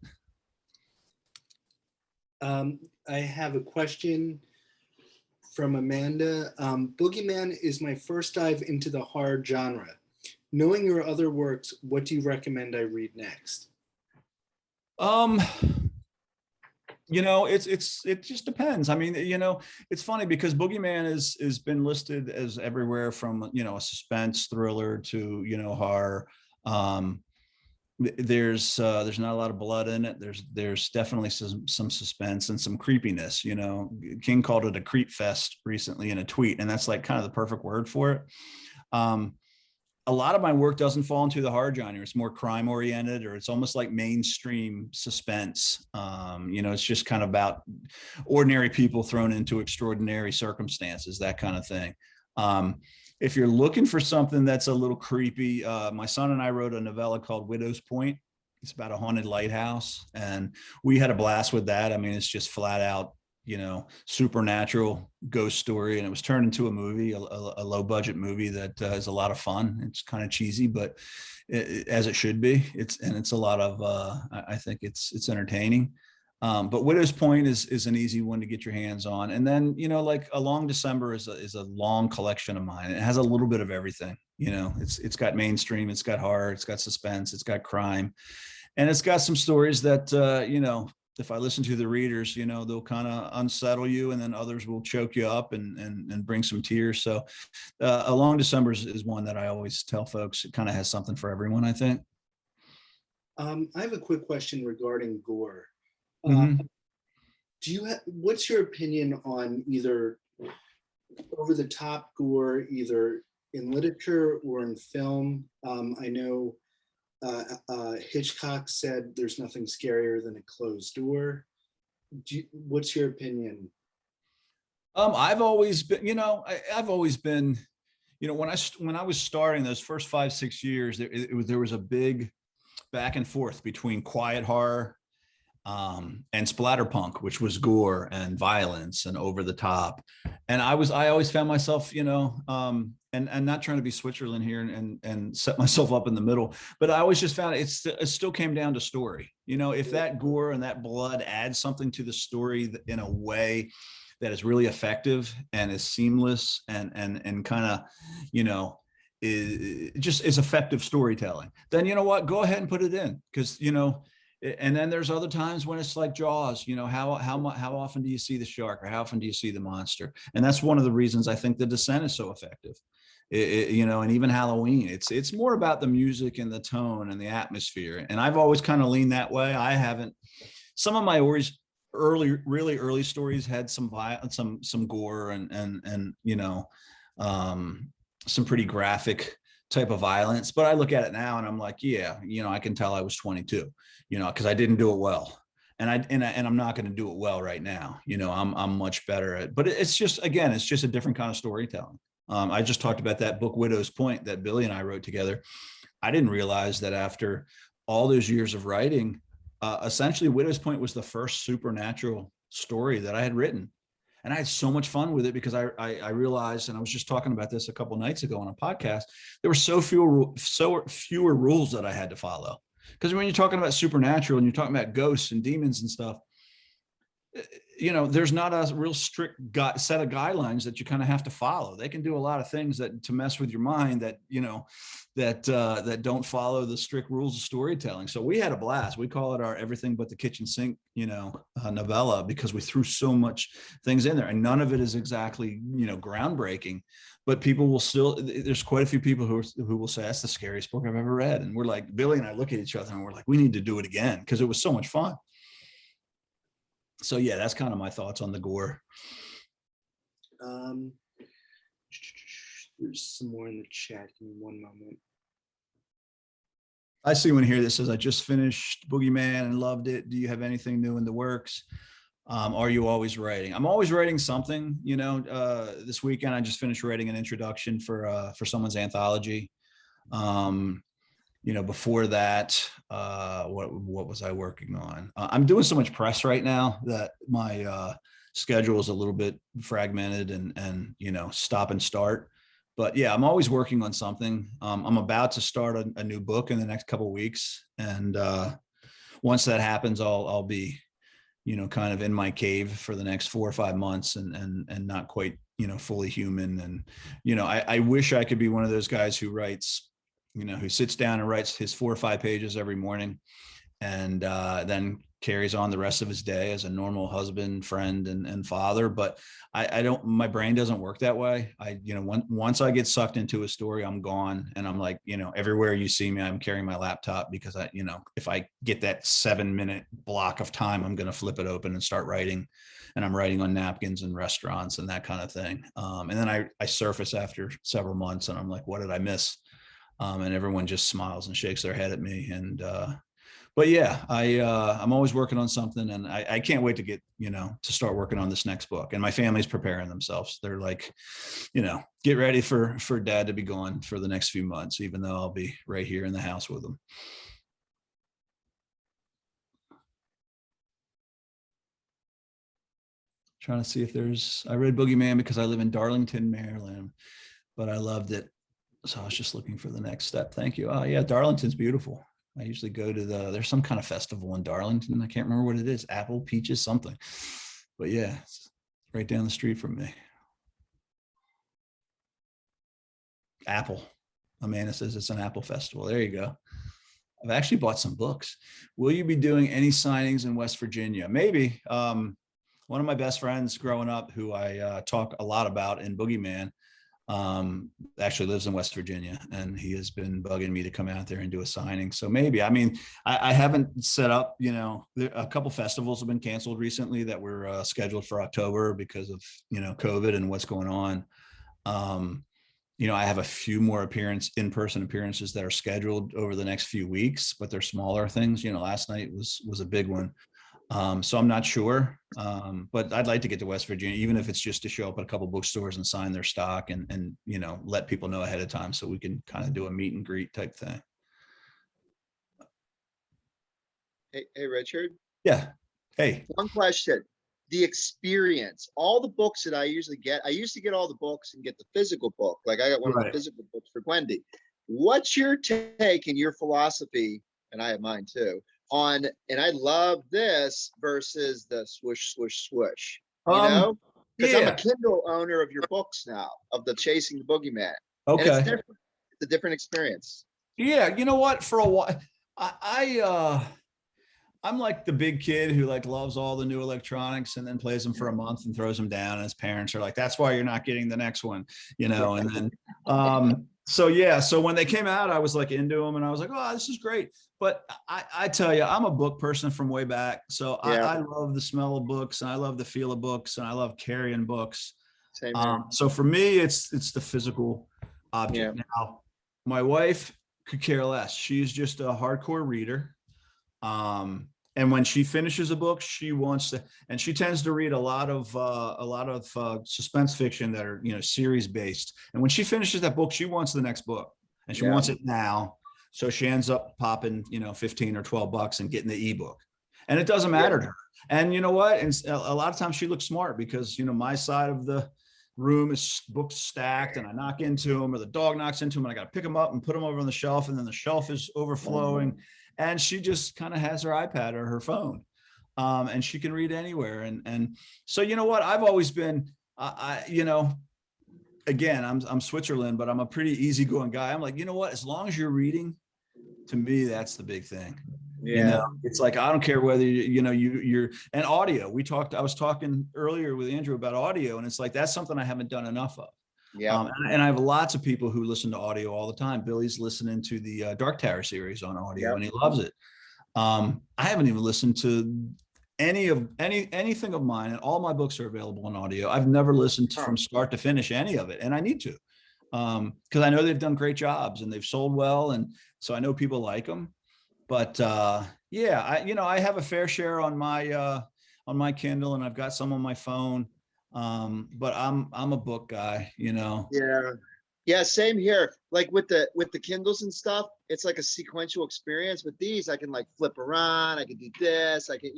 I have a question from Amanda. Boogeyman is my first dive into the horror genre. Knowing your other works, what do you recommend I read next? It just depends. I mean, it's funny because Boogeyman is been listed as everywhere from, a suspense thriller to, horror. There's not a lot of blood in it. There's definitely some suspense and some creepiness. King called it a creep fest recently in a tweet, and that's like kind of the perfect word for it. A lot of my work doesn't fall into the horror genre. It's more crime oriented, or it's almost like mainstream suspense. It's just kind of about ordinary people thrown into extraordinary circumstances, that kind of thing. If you're looking for something that's a little creepy, my son and I wrote a novella called Widow's Point. It's about a haunted lighthouse, and we had a blast with that. I mean, it's just flat out, supernatural ghost story, and it was turned into a movie, a low budget movie that is a lot of fun. It's kind of cheesy, but as it should be. It's a lot of I think it's entertaining. But Widow's Point is an easy one to get your hands on. And then, like A Long December is a long collection of mine. It has a little bit of everything. It's got mainstream, it's got horror, it's got suspense, it's got crime, and it's got some stories that, if I listen to the readers, they'll kind of unsettle you, and then others will choke you up and bring some tears. So A Long December is one that I always tell folks, it kind of has something for everyone, I think. I have a quick question regarding gore. Mm-hmm. What's your opinion on either over the top gore, either in literature or in film? I know Hitchcock said there's nothing scarier than a closed door. What's your opinion? I've always been, I've always been when I was starting those first 5-6 years, there was a big back and forth between quiet horror and splatterpunk, which was gore and violence and over the top. And I always found myself, and not trying to be Switzerland here and set myself up in the middle, but I always just found it still came down to story. If that gore and that blood adds something to the story in a way that is really effective and is seamless and kind of, is effective storytelling, then you know what, go ahead and put it in, because and then there's other times when it's like Jaws, how often do you see the shark, or how often do you see the monster? And that's one of the reasons I think The Descent is so effective. And even Halloween, it's more about the music and the tone and the atmosphere. And I've always kind of leaned that way. Some of my really early stories had some violence, some gore and some pretty graphic type of violence. But I look at it now and I'm like, yeah, I can tell I was 22, because I didn't do it well. And I'm not going to do it well right now. I'm much better at, but it's just a different kind of storytelling. I just talked about that book, Widow's Point, that Billy and I wrote together. I didn't realize that after all those years of writing, essentially Widow's Point was the first supernatural story that I had written. And I had so much fun with it because I realized, and I was just talking about this a couple of nights ago on a podcast, there were so fewer rules that I had to follow. Because when you're talking about supernatural and you're talking about ghosts and demons and stuff, there's not a real strict set of guidelines that you kind of have to follow. They can do a lot of things to mess with your mind that that don't follow the strict rules of storytelling. So we had a blast. We call it our Everything But the Kitchen Sink, novella, because we threw so much things in there, and none of it is exactly groundbreaking. But people will still. There's quite a few people who will say that's the scariest book I've ever read, and we're like, Billy and I look at each other and we're like, we need to do it again because it was so much fun. So yeah, that's kind of my thoughts on the gore. There's some more in the chat. Give me one moment. I see one here that says, I just finished Boogeyman and loved it. Do you have anything new in the works? Are you always writing? I'm always writing something. This weekend I just finished writing an introduction for someone's anthology. Before that, what was I working on? I'm doing so much press right now that my schedule is a little bit fragmented and stop and start. But yeah, I'm always working on something. I'm about to start a new book in the next couple of weeks, and once that happens, I'll be kind of in my cave for the next 4 or 5 months and not quite fully human. And I wish I could be one of those guys who writes, who sits down and writes his 4 or 5 pages every morning and then carries on the rest of his day as a normal husband, friend, and father. But I don't, my brain doesn't work that way. Once I get sucked into a story, I'm gone. And I'm like, everywhere you see me, I'm carrying my laptop because if I get that 7-minute block of time, I'm going to flip it open and start writing. And I'm writing on napkins in restaurants and that kind of thing. And then I surface after several months and I'm like, what did I miss? And everyone just smiles and shakes their head at me. And, but yeah, I'm always working on something, and I can't wait to get, to start working on this next book. And my family's preparing themselves. They're like, get ready for Dad to be gone for the next few months, even though I'll be right here in the house with him. Trying to see if I read Boogeyman because I live in Darlington, Maryland, but I loved it. So I was just looking for the next step. Thank you. Oh yeah, Darlington's beautiful. I usually go to there's some kind of festival in Darlington. I can't remember what it is. Apple, peaches, something. But yeah, it's right down the street from me. Apple. Amanda says it's an Apple festival. There you go. I've actually bought some books. Will you be doing any signings in West Virginia? Maybe. One of my best friends growing up, who I talk a lot about in Boogeyman, actually lives in West Virginia, and he has been bugging me to come out there and do a signing. So maybe, I haven't set up, a couple festivals have been canceled recently that were scheduled for October because of, COVID and what's going on. I have a few more in-person appearances that are scheduled over the next few weeks, but they're smaller things. Last night was a big one. So I'm not sure, but I'd like to get to West Virginia, even if it's just to show up at a couple bookstores and sign their stock and let people know ahead of time so we can kind of do a meet and greet type thing. Hey, Richard, Yeah. Hey. one question. The experience, all the books that I usually get, I used to get all the books and get the physical book. Like I got one of the physical books for Wendy. What's your take and your philosophy, and I have mine too, on, and I love this versus the swoosh, swoosh, swoosh, because I'm a Kindle owner of your books now, of the Chasing the Boogeyman. Okay. And it's different. It's a different experience. Yeah. You know what? For a while, I'm like the big kid who like loves all the new electronics and then plays them for a month and throws them down. And his parents are like, that's why you're not getting the next one, and then, so yeah. So when they came out, I was like into them and I was like, oh, this is great. But I tell you, I'm a book person from way back. So I love the smell of books and I love the feel of books and I love carrying books. Same here. So for me, it's the physical object. Yeah. Now, my wife could care less. She's just a hardcore reader. And when she finishes a book, she wants to, and she tends to read a lot of suspense fiction that are, series based. And when she finishes that book, she wants the next book and she wants it now. So she ends up popping, 15 or 12 bucks and getting the ebook, and it doesn't matter to her. And you know what? And a lot of times she looks smart because, my side of the room is books stacked and I knock into them or the dog knocks into them and I got to pick them up and put them over on the shelf. And then the shelf is overflowing. And she just kind of has her iPad or her phone, and she can read anywhere. And so, you know what, I've always been, again, I'm Switzerland, but I'm a pretty easygoing guy. I'm like, you know what, as long as you're reading, to me, that's the big thing. Yeah. It's like, I don't care whether you're and audio. I was talking earlier with Andrew about audio, and it's like, that's something I haven't done enough of. Yeah. And I have lots of people who listen to audio all the time. Billy's listening to the Dark Tower series on audio, and he loves it. I haven't even listened to anything of mine, and all my books are available on audio. I've never listened to, from start to finish, any of it, and I need to, because I know they've done great jobs and they've sold well, and so I know people like them. But I have a fair share on my Kindle, and I've got some on my phone. But I'm a book guy, Yeah, same here. Like with the Kindles and stuff, it's like a sequential experience. With these, I can like flip around, I can do this, I can,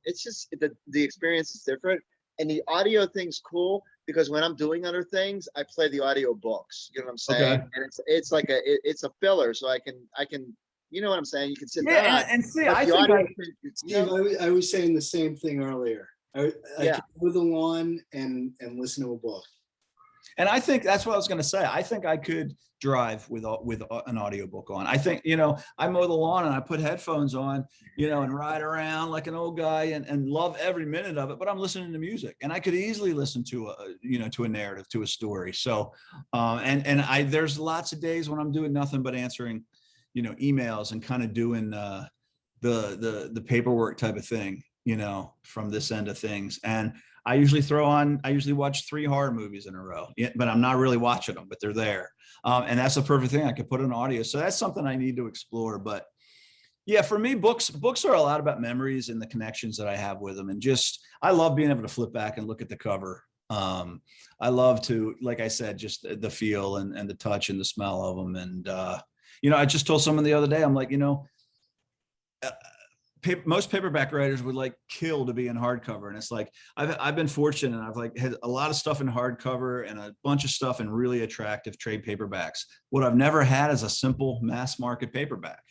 it's just the experience is different. And the audio thing's cool because when I'm doing other things, I play the audio books. You know what I'm saying? Okay. And it's like it's a filler, so I can you know what I'm saying? You can sit down. Yeah, and see, But I the think audio, Steve, I was saying the same thing earlier. I can mow the lawn and listen to a book. And I think that's what I was going to say. I think I could drive with an audiobook on. I think, I mow the lawn and I put headphones on, and ride around like an old guy and love every minute of it, but I'm listening to music, and I could easily listen to a narrative, to a story. So, there's lots of days when I'm doing nothing but answering, emails and kind of doing the paperwork type of thing, from this end of things. And I usually watch 3 horror movies in a row, but I'm not really watching them, but they're there. And that's the perfect thing. I could put in audio. So that's something I need to explore. But yeah, for me, books are a lot about memories and the connections that I have with them. And I love being able to flip back and look at the cover. I love to, like I said, just the feel and the touch and the smell of them. And, I just told someone the other day, I'm like, most paperback writers would like kill to be in hardcover. And it's like, I've been fortunate. I've like had a lot of stuff in hardcover and a bunch of stuff in really attractive trade paperbacks. What I've never had is a simple mass market paperback.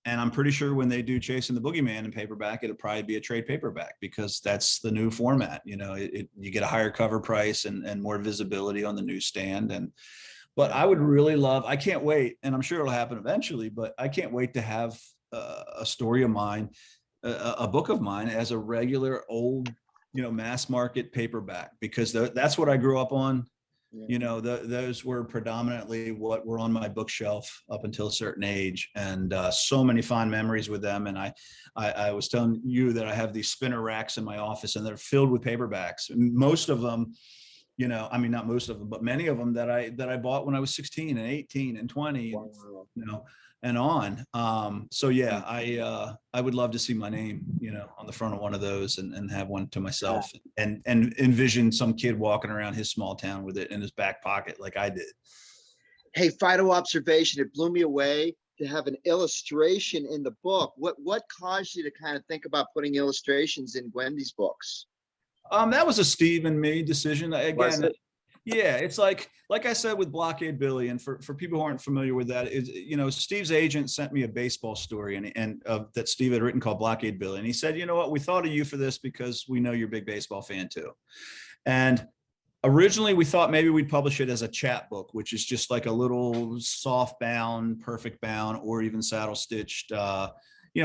And I'm pretty sure when they do Chasing the Boogeyman in paperback, it'll probably be a trade paperback because that's the new format. You get a higher cover price and more visibility on the newsstand. But I would really I can't wait, and I'm sure it'll happen eventually, but I can't wait to have a story of mine, a book of mine as a regular old, mass market paperback, because that's what I grew up on. Yeah. Those were predominantly what were on my bookshelf up until a certain age, and so many fond memories with them. And I was telling you that I have these spinner racks in my office, and they're filled with paperbacks. Most of them, not most of them, but many of them that I bought when I was 16 and 18 and 20. Wow. and on. So yeah, I would love to see my name, on the front of one of those and have one to myself and envision some kid walking around his small town with it in his back pocket like I did. Hey, final observation. It blew me away to have an illustration in the book. What caused you to kind of think about putting illustrations in Wendy's books? That was a Steve and me decision. Was Again, it? yeah, it's like I said with Blockade Billy, and for people who aren't familiar with that, is Steve's agent sent me a baseball story and that Steve had written called Blockade Billy, and he said, you know what, we thought of you for this because we know you're a big baseball fan too. And originally we thought maybe we'd publish it as a chapbook, which is just like a little soft bound, perfect bound, or even saddle stitched,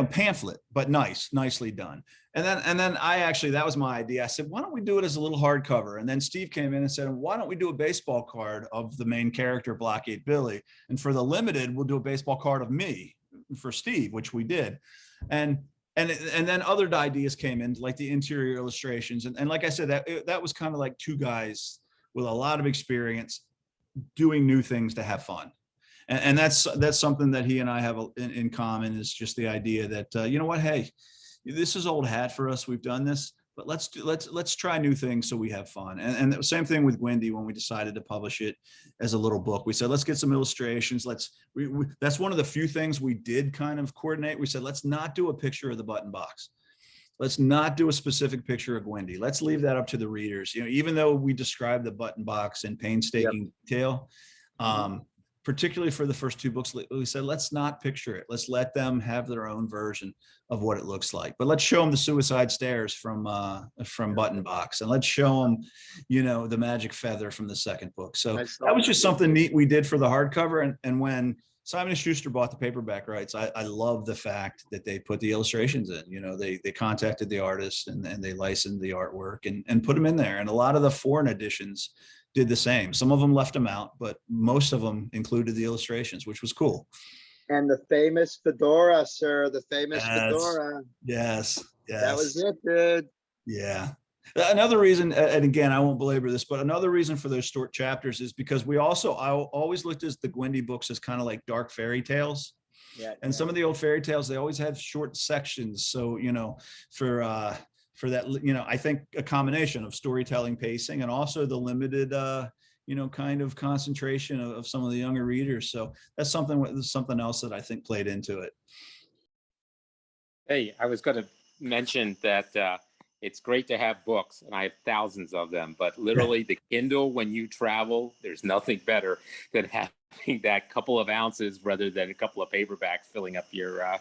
pamphlet, but nicely done. And then that was my idea. I said, why don't we do it as a little hardcover? And then Steve came in and said, why don't we do a baseball card of the main character, Blockade Billy? And for the limited, we'll do a baseball card of me for Steve, which we did. And then other ideas came in, like the interior illustrations. And like I said, that was kind of like two guys with a lot of experience doing new things to have fun. And that's something that he and I have in common, is just the idea that, you know what, hey, this is old hat for us. We've done this, but let's try new things so we have fun. And the same thing with Wendy when we decided to publish it as a little book. We said, let's get some illustrations. That's one of the few things we did kind of coordinate. We said, let's not do a picture of the button box. Let's not do a specific picture of Wendy. Let's leave that up to the readers. Even though we describe the button box in painstaking detail, particularly for the first two books, we said, let's not picture it. Let's let them have their own version of what it looks like. But let's show them the suicide stairs from Button Box, and let's show them, the magic feather from the second book. So that was just something neat we did for the hardcover. And when Simon & Schuster bought the paperback rights, I love the fact that they put the illustrations in. They contacted the artist and they licensed the artwork and put them in there. And a lot of the foreign editions did the same. Some of them left them out, but most of them included the illustrations, which was cool. And the famous fedora, sir, the famous fedora. Yes. That was it, dude. Yeah. Another reason, and again, I won't belabor this, but another reason for those short chapters is because I always looked at the Gwendy books as kind of like dark fairy tales. Yeah. And some of the old fairy tales, they always had short sections. So, for that, I think a combination of storytelling pacing and also the limited, kind of concentration of some of the younger readers. So that's something else that I think played into it. Hey, I was going to mention that it's great to have books, and I have thousands of them, but literally the Kindle, when you travel, there's nothing better than having that couple of ounces rather than a couple of paperbacks filling up your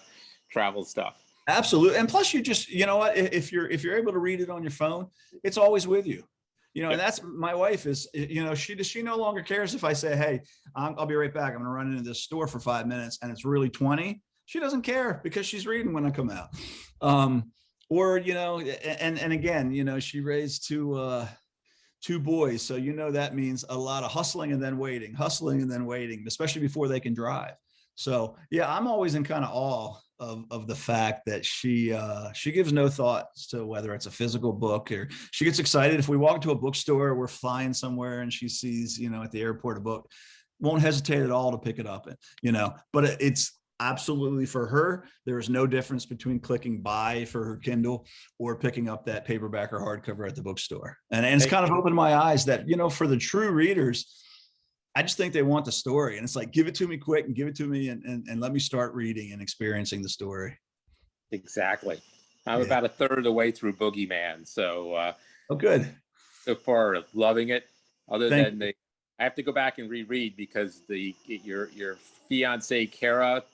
travel stuff. Absolutely. And plus you just, if you're able to read it on your phone, it's always with you, and that's my wife is, she no longer cares if I say, hey, I'll be right back. I'm going to run into this store for 5 minutes and it's really 20. She doesn't care because she's reading when I come out. And again, she raised two boys. So, that means a lot of hustling and then waiting, especially before they can drive. So yeah, I'm always in kind of awe of the fact that she gives no thoughts to whether it's a physical book, or she gets excited if we walk to a bookstore, we're flying somewhere and she sees, at the airport a book, won't hesitate at all to pick it up. But it's absolutely, for her, there is no difference between clicking buy for her Kindle or picking up that paperback or hardcover at the bookstore. And it's kind of opened my eyes that, for the true readers, I just think they want the story, and it's like, give it to me quick and give it to me and let me start reading and experiencing the story. Exactly. I'm about a third of the way through Boogeyman. So, oh, good. So far, loving it. I have to go back and reread because your fiance, Kara,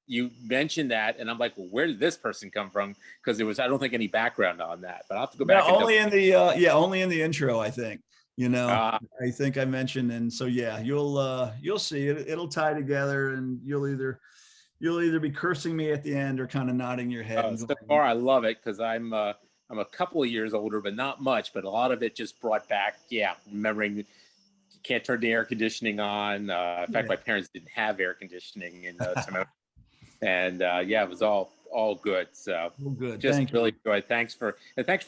you mentioned that, and I'm like, well, where did this person come from? Because there was, I don't think, any background on that, but I'll have to go back. Only in the intro, I think. I think I mentioned, and so you'll see it. It'll tie together, and you'll either be cursing me at the end or kind of nodding your head. So far, I love it because I'm a couple of years older, but not much. But a lot of it just brought back, remembering you can't turn the air conditioning on. In fact, my parents didn't have air conditioning in and it was all good. So good. Just really enjoyed. Thanks for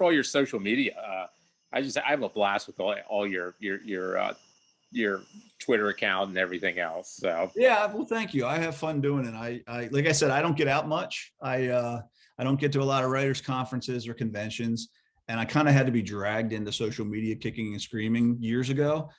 all your social media. I have a blast with all your your Twitter account and everything else. So Yeah, well, thank you. I have fun doing it. I like I said, I don't get out much. I don't get to a lot of writers' conferences or conventions, and I kind of had to be dragged into social media kicking and screaming years ago.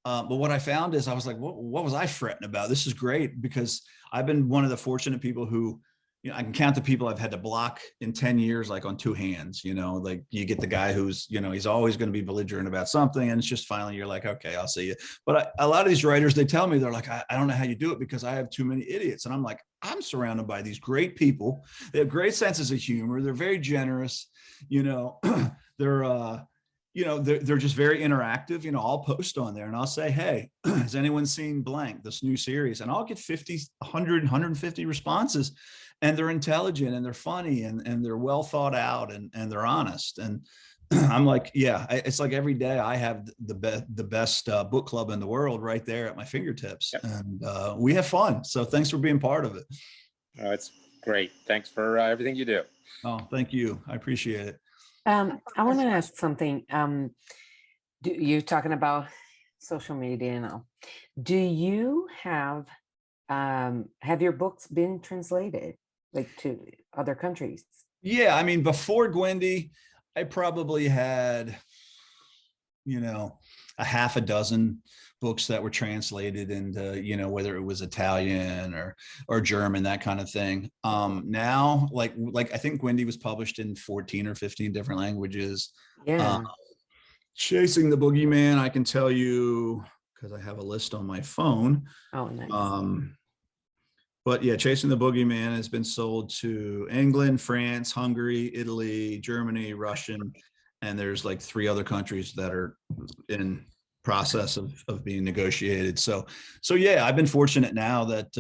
But what I found is I was like, what was I fretting about? This is great, because I've been one of the fortunate people who, you know, I can count the people I've had to block in 10 years, like on two hands. You know, like you get the guy who's, you know, he's always going to be belligerent about something. And it's just finally, you're like, okay, I'll see you. But a lot of these writers, they tell me, they're like, I don't know how you do it because I have too many idiots. And I'm like, I'm surrounded by these great people. They have great senses of humor. They're very generous. You know, they're just very interactive. You know, I'll post on there and I'll say, hey, has anyone seen blank, this new series? And I'll get 50, 100, 150 responses. And they're intelligent and they're funny and they're well thought out and they're honest. And I'm like, yeah, it's like every day I have the best book club in the world right there at my fingertips. Yep. And we have fun. So thanks for being part of it. it's great. Thanks for everything you do. Oh, thank you. I appreciate it. I want to ask something. You're talking about social media now. Do you have your books been translated like to other countries? Yeah, I mean, before Gwendy, I probably had, you know, a half a dozen books that were translated into, you know, whether it was Italian or German, that kind of thing. Now, like I think Gwendy was published in 14 or 15 different languages. Yeah. Chasing the Boogeyman, I can tell you, because I have a list on my phone. Oh, nice. But yeah, Chasing the Boogeyman has been sold to England, France, Hungary, Italy, Germany, Russian, and there's like 3 other countries that are in process of being negotiated. So yeah, I've been fortunate now that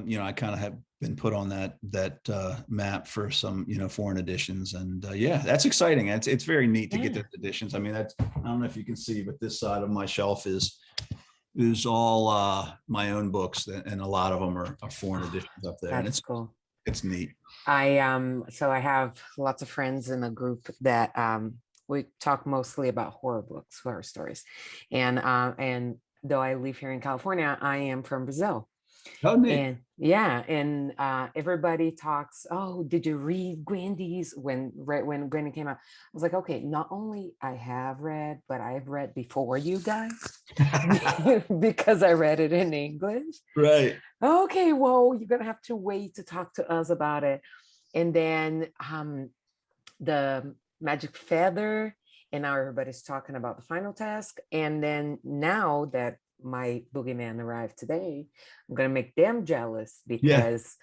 you know, I kind of have been put on that map for some, you know, foreign editions, and yeah, that's exciting. It's very neat to get those editions. I mean, I don't know if you can see, but this side of my shelf is all my own books, and a lot of them are foreign editions up there. That's And it's cool. It's neat. So I have lots of friends in a group that we talk mostly about horror stories, and though I live here in California, I am from Brazil. Oh, neat. And yeah, and everybody talks, oh, did you read Gwendy's when Gwendy came out? I was like, okay, not only I have read, but I've read before you guys because I read it in English. Right. Okay, well, you're gonna have to wait to talk to us about it. And then the Magic Feather, and now everybody's talking about the Final Task. And then now that my Boogeyman arrived today, I'm gonna make them jealous because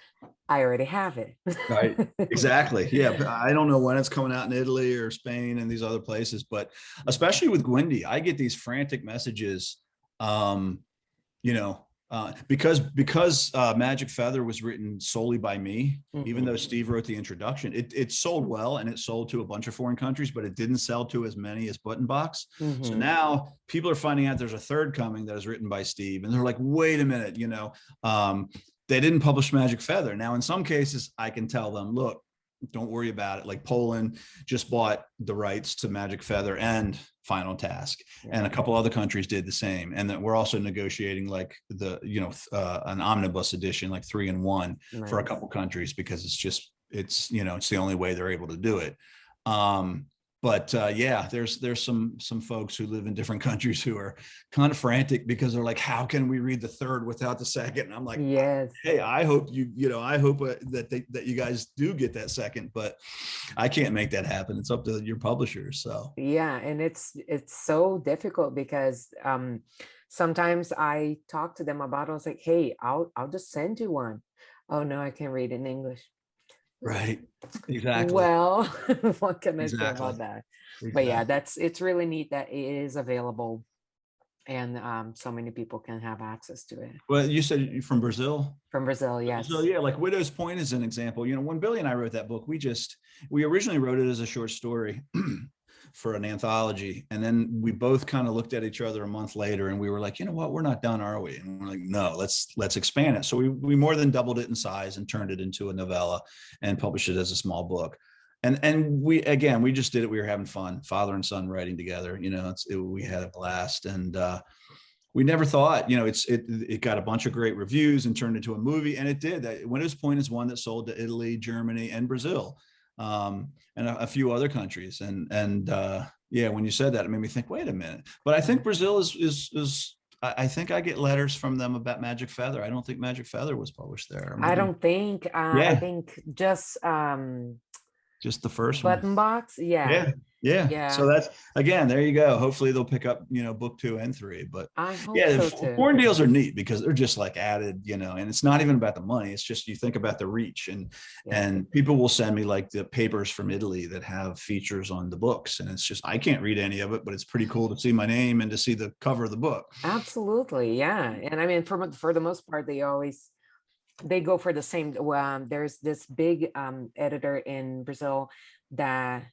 I already have it. Right. Exactly. Yeah. But I don't know when it's coming out in Italy or Spain and these other places, but especially with Gwendy, I get these frantic messages, because Magic Feather was written solely by me, even though Steve wrote the introduction. It sold well, and it sold to a bunch of foreign countries, but it didn't sell to as many as Button Box. So now people are finding out there's a third coming that is written by Steve, and they're like, wait a minute, they didn't publish Magic Feather. Now, in some cases, I can tell them, look, don't worry about it. Like Poland just bought the rights to Magic Feather and Final Task, and a couple other countries did the same. And that we're also negotiating like an omnibus edition, like 3-in-1 for a couple countries, because it's the only way they're able to do it. There's some folks who live in different countries who are kind of frantic because they're like, how can we read the third without the second? And I'm like, yes, hey, I hope that you guys do get that second, but I can't make that happen. It's up to your publishers. So yeah, and it's so difficult because sometimes I talk to them about it. I was like, hey, I'll just send you one. Oh no, I can't read in English. Right. Exactly. Well, what can I say about that? Exactly. But yeah, it's really neat that it is available, and so many people can have access to it. Well, you said you're from Brazil? From Brazil, yes. So yeah, like Widow's Point is an example. When Billy and I wrote that book, we originally wrote it as a short story for an anthology. And then we both kind of looked at each other a month later and we were like, you know what, we're not done, are we? And we're like, no, let's expand it. So we more than doubled it in size and turned it into a novella and published it as a small book. and we just did it. We were having fun, father and son writing together. You know, we had a blast, and we never thought, you know, it got a bunch of great reviews and turned into a movie, and it did. Winter's Point is one that sold to Italy, Germany, and Brazil, and a few other countries. And yeah, when you said that, it made me think, wait a minute. But I think Brazil is I think I get letters from them about Magic Feather. I don't think Magic Feather was published there. I don't think. I Yeah. think just the first one. Button Box. Yeah. Yeah. So that's, again, there you go. Hopefully they'll pick up, you know, book 2 and 3. But I hope yeah, so too. foreign deals are neat because they're just like added, you know, and it's not even about the money. It's just, you think about the reach, and people will send me like the papers from Italy that have features on the books. And it's just, I can't read any of it, but it's pretty cool to see my name and to see the cover of the book. Absolutely. Yeah. And I mean, for the most part, they go for the same. There's this big editor in Brazil that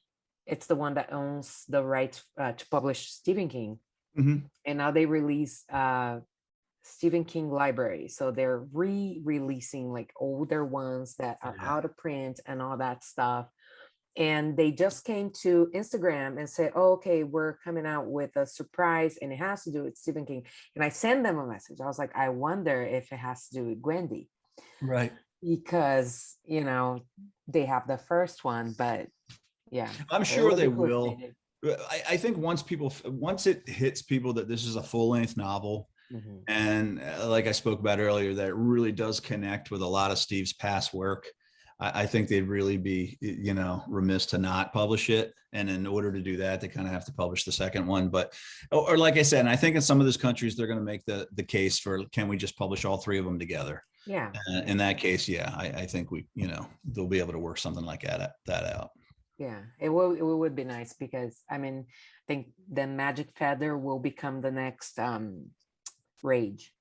it's the one that owns the rights to publish Stephen King. Mm-hmm. And now they release Stephen King Library. So they're re-releasing like older ones that are out of print and all that stuff. And they just came to Instagram and said, oh, okay, we're coming out with a surprise and it has to do with Stephen King. And I sent them a message. I was like, I wonder if it has to do with Gwendy. Right. Because, you know, they have the first one, but yeah. I'm sure they will. I think once it hits people that this is a full-length novel, mm-hmm. and like I spoke about earlier, that it really does connect with a lot of Steve's past work, I think they'd really be, you know, remiss to not publish it. And in order to do that, they kind of have to publish the second one. But, or like I said, and I think in some of those countries, they're going to make the case for, can we just publish all 3 of them together? Yeah. In that case, yeah, I think you know, they'll be able to work something like that out. Yeah, it would be nice because I mean, I think the Magic Feather will become the next Rage.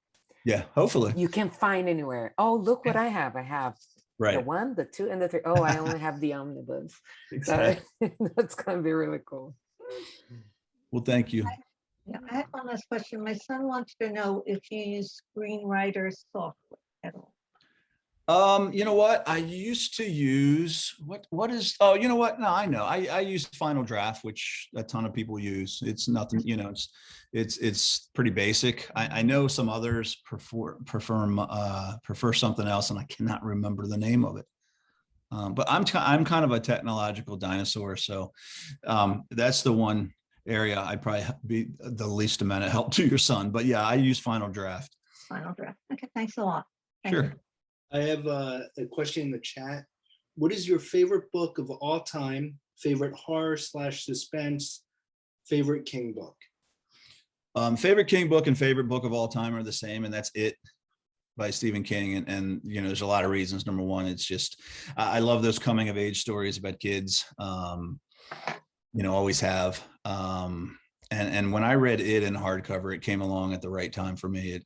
Yeah, hopefully. You can find anywhere. Oh, look what I have. I have the 1, the 2, and the 3. Oh, I only have the omnibus. Exactly. So that's gonna be really cool. Well, thank you. I have one last question. My son wants to know if you use screenwriter software at all. You know what? I used to use what is, oh, you know what? No, I know. I use Final Draft, which a ton of people use. It's nothing, you know, it's pretty basic. I know some others prefer something else, and I cannot remember the name of it. But I'm kind of a technological dinosaur, so that's the one area I'd probably be the least amount of help to your son. But yeah, I use Final Draft. Final Draft. Okay, thanks a lot. Thank Sure. you. I have a question in the chat. What is your favorite book of all time? Favorite horror/suspense? Favorite King book? Favorite King book and favorite book of all time are the same, and that's It by Stephen King. And you know, there's a lot of reasons. Number one, it's just, I love those coming of age stories about kids. You know, always have. And when I read It in hardcover, it came along at the right time for me.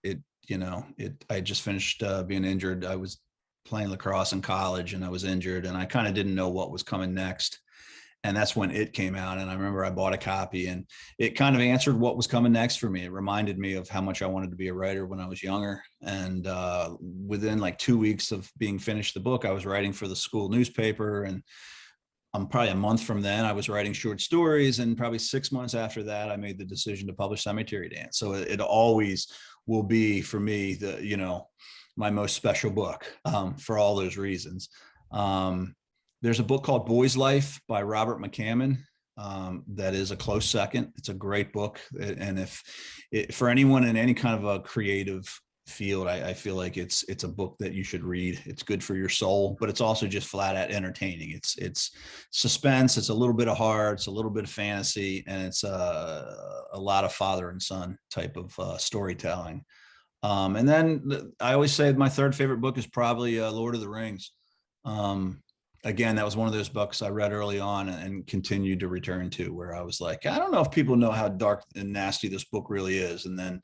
I just finished being injured. I was playing lacrosse in college and I was injured, and I kind of didn't know what was coming next. And that's when It came out. And I remember I bought a copy, and it kind of answered what was coming next for me. It reminded me of how much I wanted to be a writer when I was younger. And within like 2 weeks of being finished the book, I was writing for the school newspaper. And probably a month from then, I was writing short stories. And probably 6 months after that, I made the decision to publish Cemetery Dance. So it always will be for me my most special book for all those reasons. There's a book called Boy's Life by Robert McCammon that is a close second. It's a great book, and for anyone in any kind of a creative field, I feel like it's a book that you should read. It's good for your soul, but it's also just flat out entertaining. It's suspense, it's a little bit of horror, it's a little bit of fantasy, and it's a lot of father and son type of storytelling. And then I always say my third favorite book is probably Lord of the Rings. Again, that was one of those books I read early on and continued to return to, where I was like, I don't know if people know how dark and nasty this book really is. And then,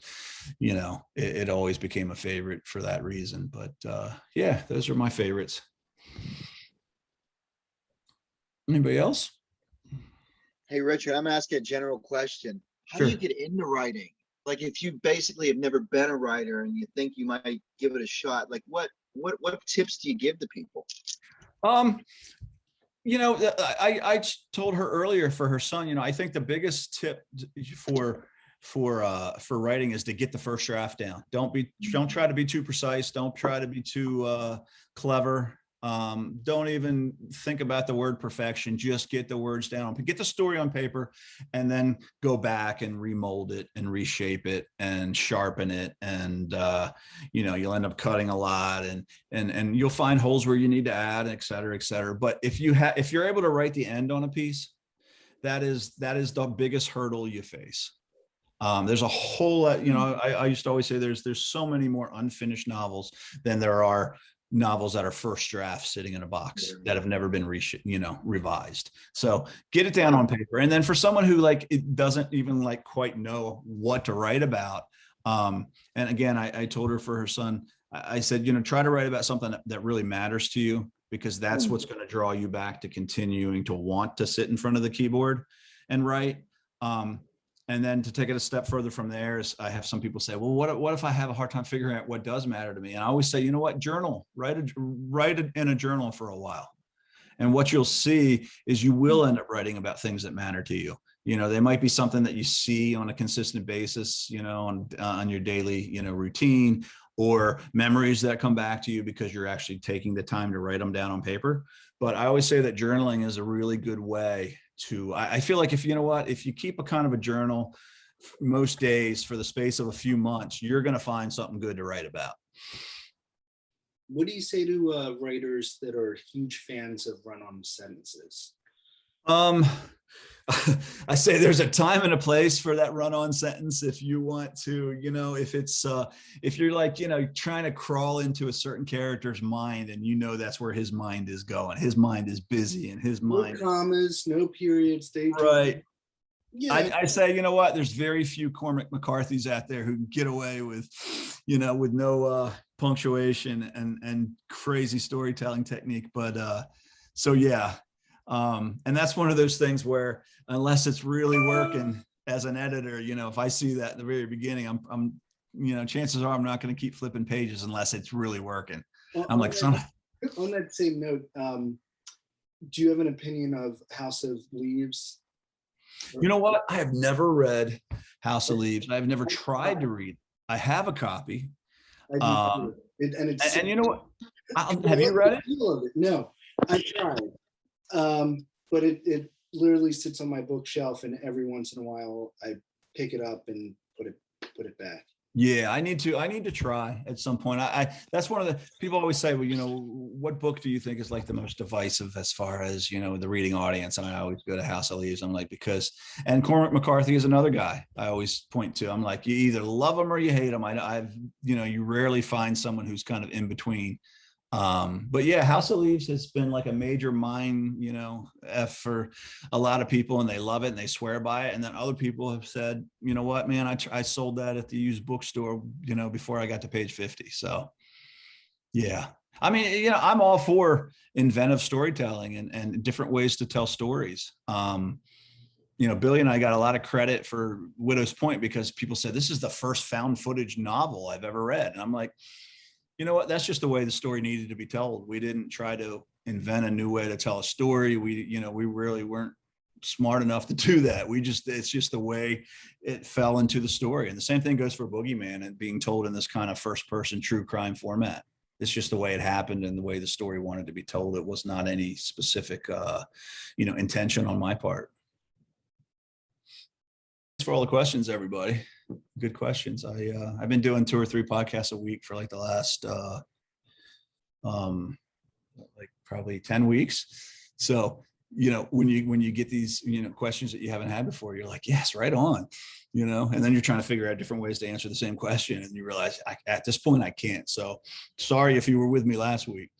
it always became a favorite for that reason. But yeah, those are my favorites. Anybody else? Hey, Richard, I'm asking a general question. How Sure. do you get into writing? Like, if you basically have never been a writer and you think you might give it a shot, like what tips do you give to people? You know, I told her earlier for her son, you know, I think the biggest tip for writing is to get the first draft down. Don't try to be too precise. Don't try to be too clever. Don't even think about the word perfection. Just get the words down, get the story on paper, and then go back and remold it and reshape it and sharpen it. And you know, you'll end up cutting a lot, and you'll find holes where you need to add, et cetera, et cetera. But if you're able to write the end on a piece, that is the biggest hurdle you face. There's a whole lot, you know, I used to always say there's so many more unfinished novels than there are novels that are first drafts sitting in a box that have never been revised. So get it down on paper. And then for someone who like it doesn't even like quite know what to write about, and again, I told her for her son, I said, you know, try to write about something that really matters to you, because that's what's going to draw you back to continuing to want to sit in front of the keyboard and write. And then to take it a step further from there is I have some people say, well, what if I have a hard time figuring out what does matter to me? And I always say, you know what, journal, write it in a journal for a while. And what you'll see is you will end up writing about things that matter to you. You know, they might be something that you see on a consistent basis, you know, on your daily, you know, routine, or memories that come back to you because you're actually taking the time to write them down on paper. But I always say that journaling is a really good way to, I feel like if you keep a kind of a journal most days for the space of a few months, you're going to find something good to write about. What do you say to writers that are huge fans of run-on sentences? I say there's a time and a place for that run-on sentence. If you want to, you know, if you're like, you know, trying to crawl into a certain character's mind, and you know that's where his mind is going. His mind is busy, and his mind. No commas, no periods. Right. Yeah. I say, you know what? There's very few Cormac McCarthy's out there who can get away with, you know, with no punctuation and crazy storytelling technique. But so yeah. And that's one of those things where unless it's really working as an editor, you know, if I see that in the very beginning, I'm you know, chances are I'm not going to keep flipping pages unless it's really working. I'm like, on that same note, do you have an opinion of House of Leaves? You know what? I have never read House of Leaves. I've never tried to read. I have a copy. And you know what? Have you read it? No, I tried. But it literally sits on my bookshelf, and every once in a while I pick it up and put it back. Yeah, I need to try at some point. That's one of the people always say, well, you know, what book do you think is like the most divisive as far as, you know, the reading audience? And I always go to House of Leaves. I'm like, and Cormac McCarthy is another guy I always point to. I'm like, you either love him or you hate him. I've, you know, you rarely find someone who's kind of in between. But yeah, House of Leaves has been like a major mind, you know, for a lot of people, and they love it and they swear by it. And then other people have said, you know what, man, I sold that at the used bookstore, you know, before I got to page 50. So yeah, I mean, you know, I'm all for inventive storytelling and different ways to tell stories. You know, Billy and I got a lot of credit for Widow's Point because people said, this is the first found footage novel I've ever read. And I'm like, you know what? That's just the way the story needed to be told. We didn't try to invent a new way to tell a story. We really weren't smart enough to do that. It's just the way it fell into the story. And the same thing goes for Boogeyman and being told in this kind of first person true crime format. It's just the way it happened and the way the story wanted to be told. It was not any specific, you know, intention on my part. Thanks for all the questions, everybody. Good questions. I've been doing 2 or 3 podcasts a week for like the last like probably 10 weeks. So, you know, when you get these, you know, questions that you haven't had before, you're like, yes, right on, you know, and then you're trying to figure out different ways to answer the same question. And you realize at this point I can't. So sorry if you were with me last week.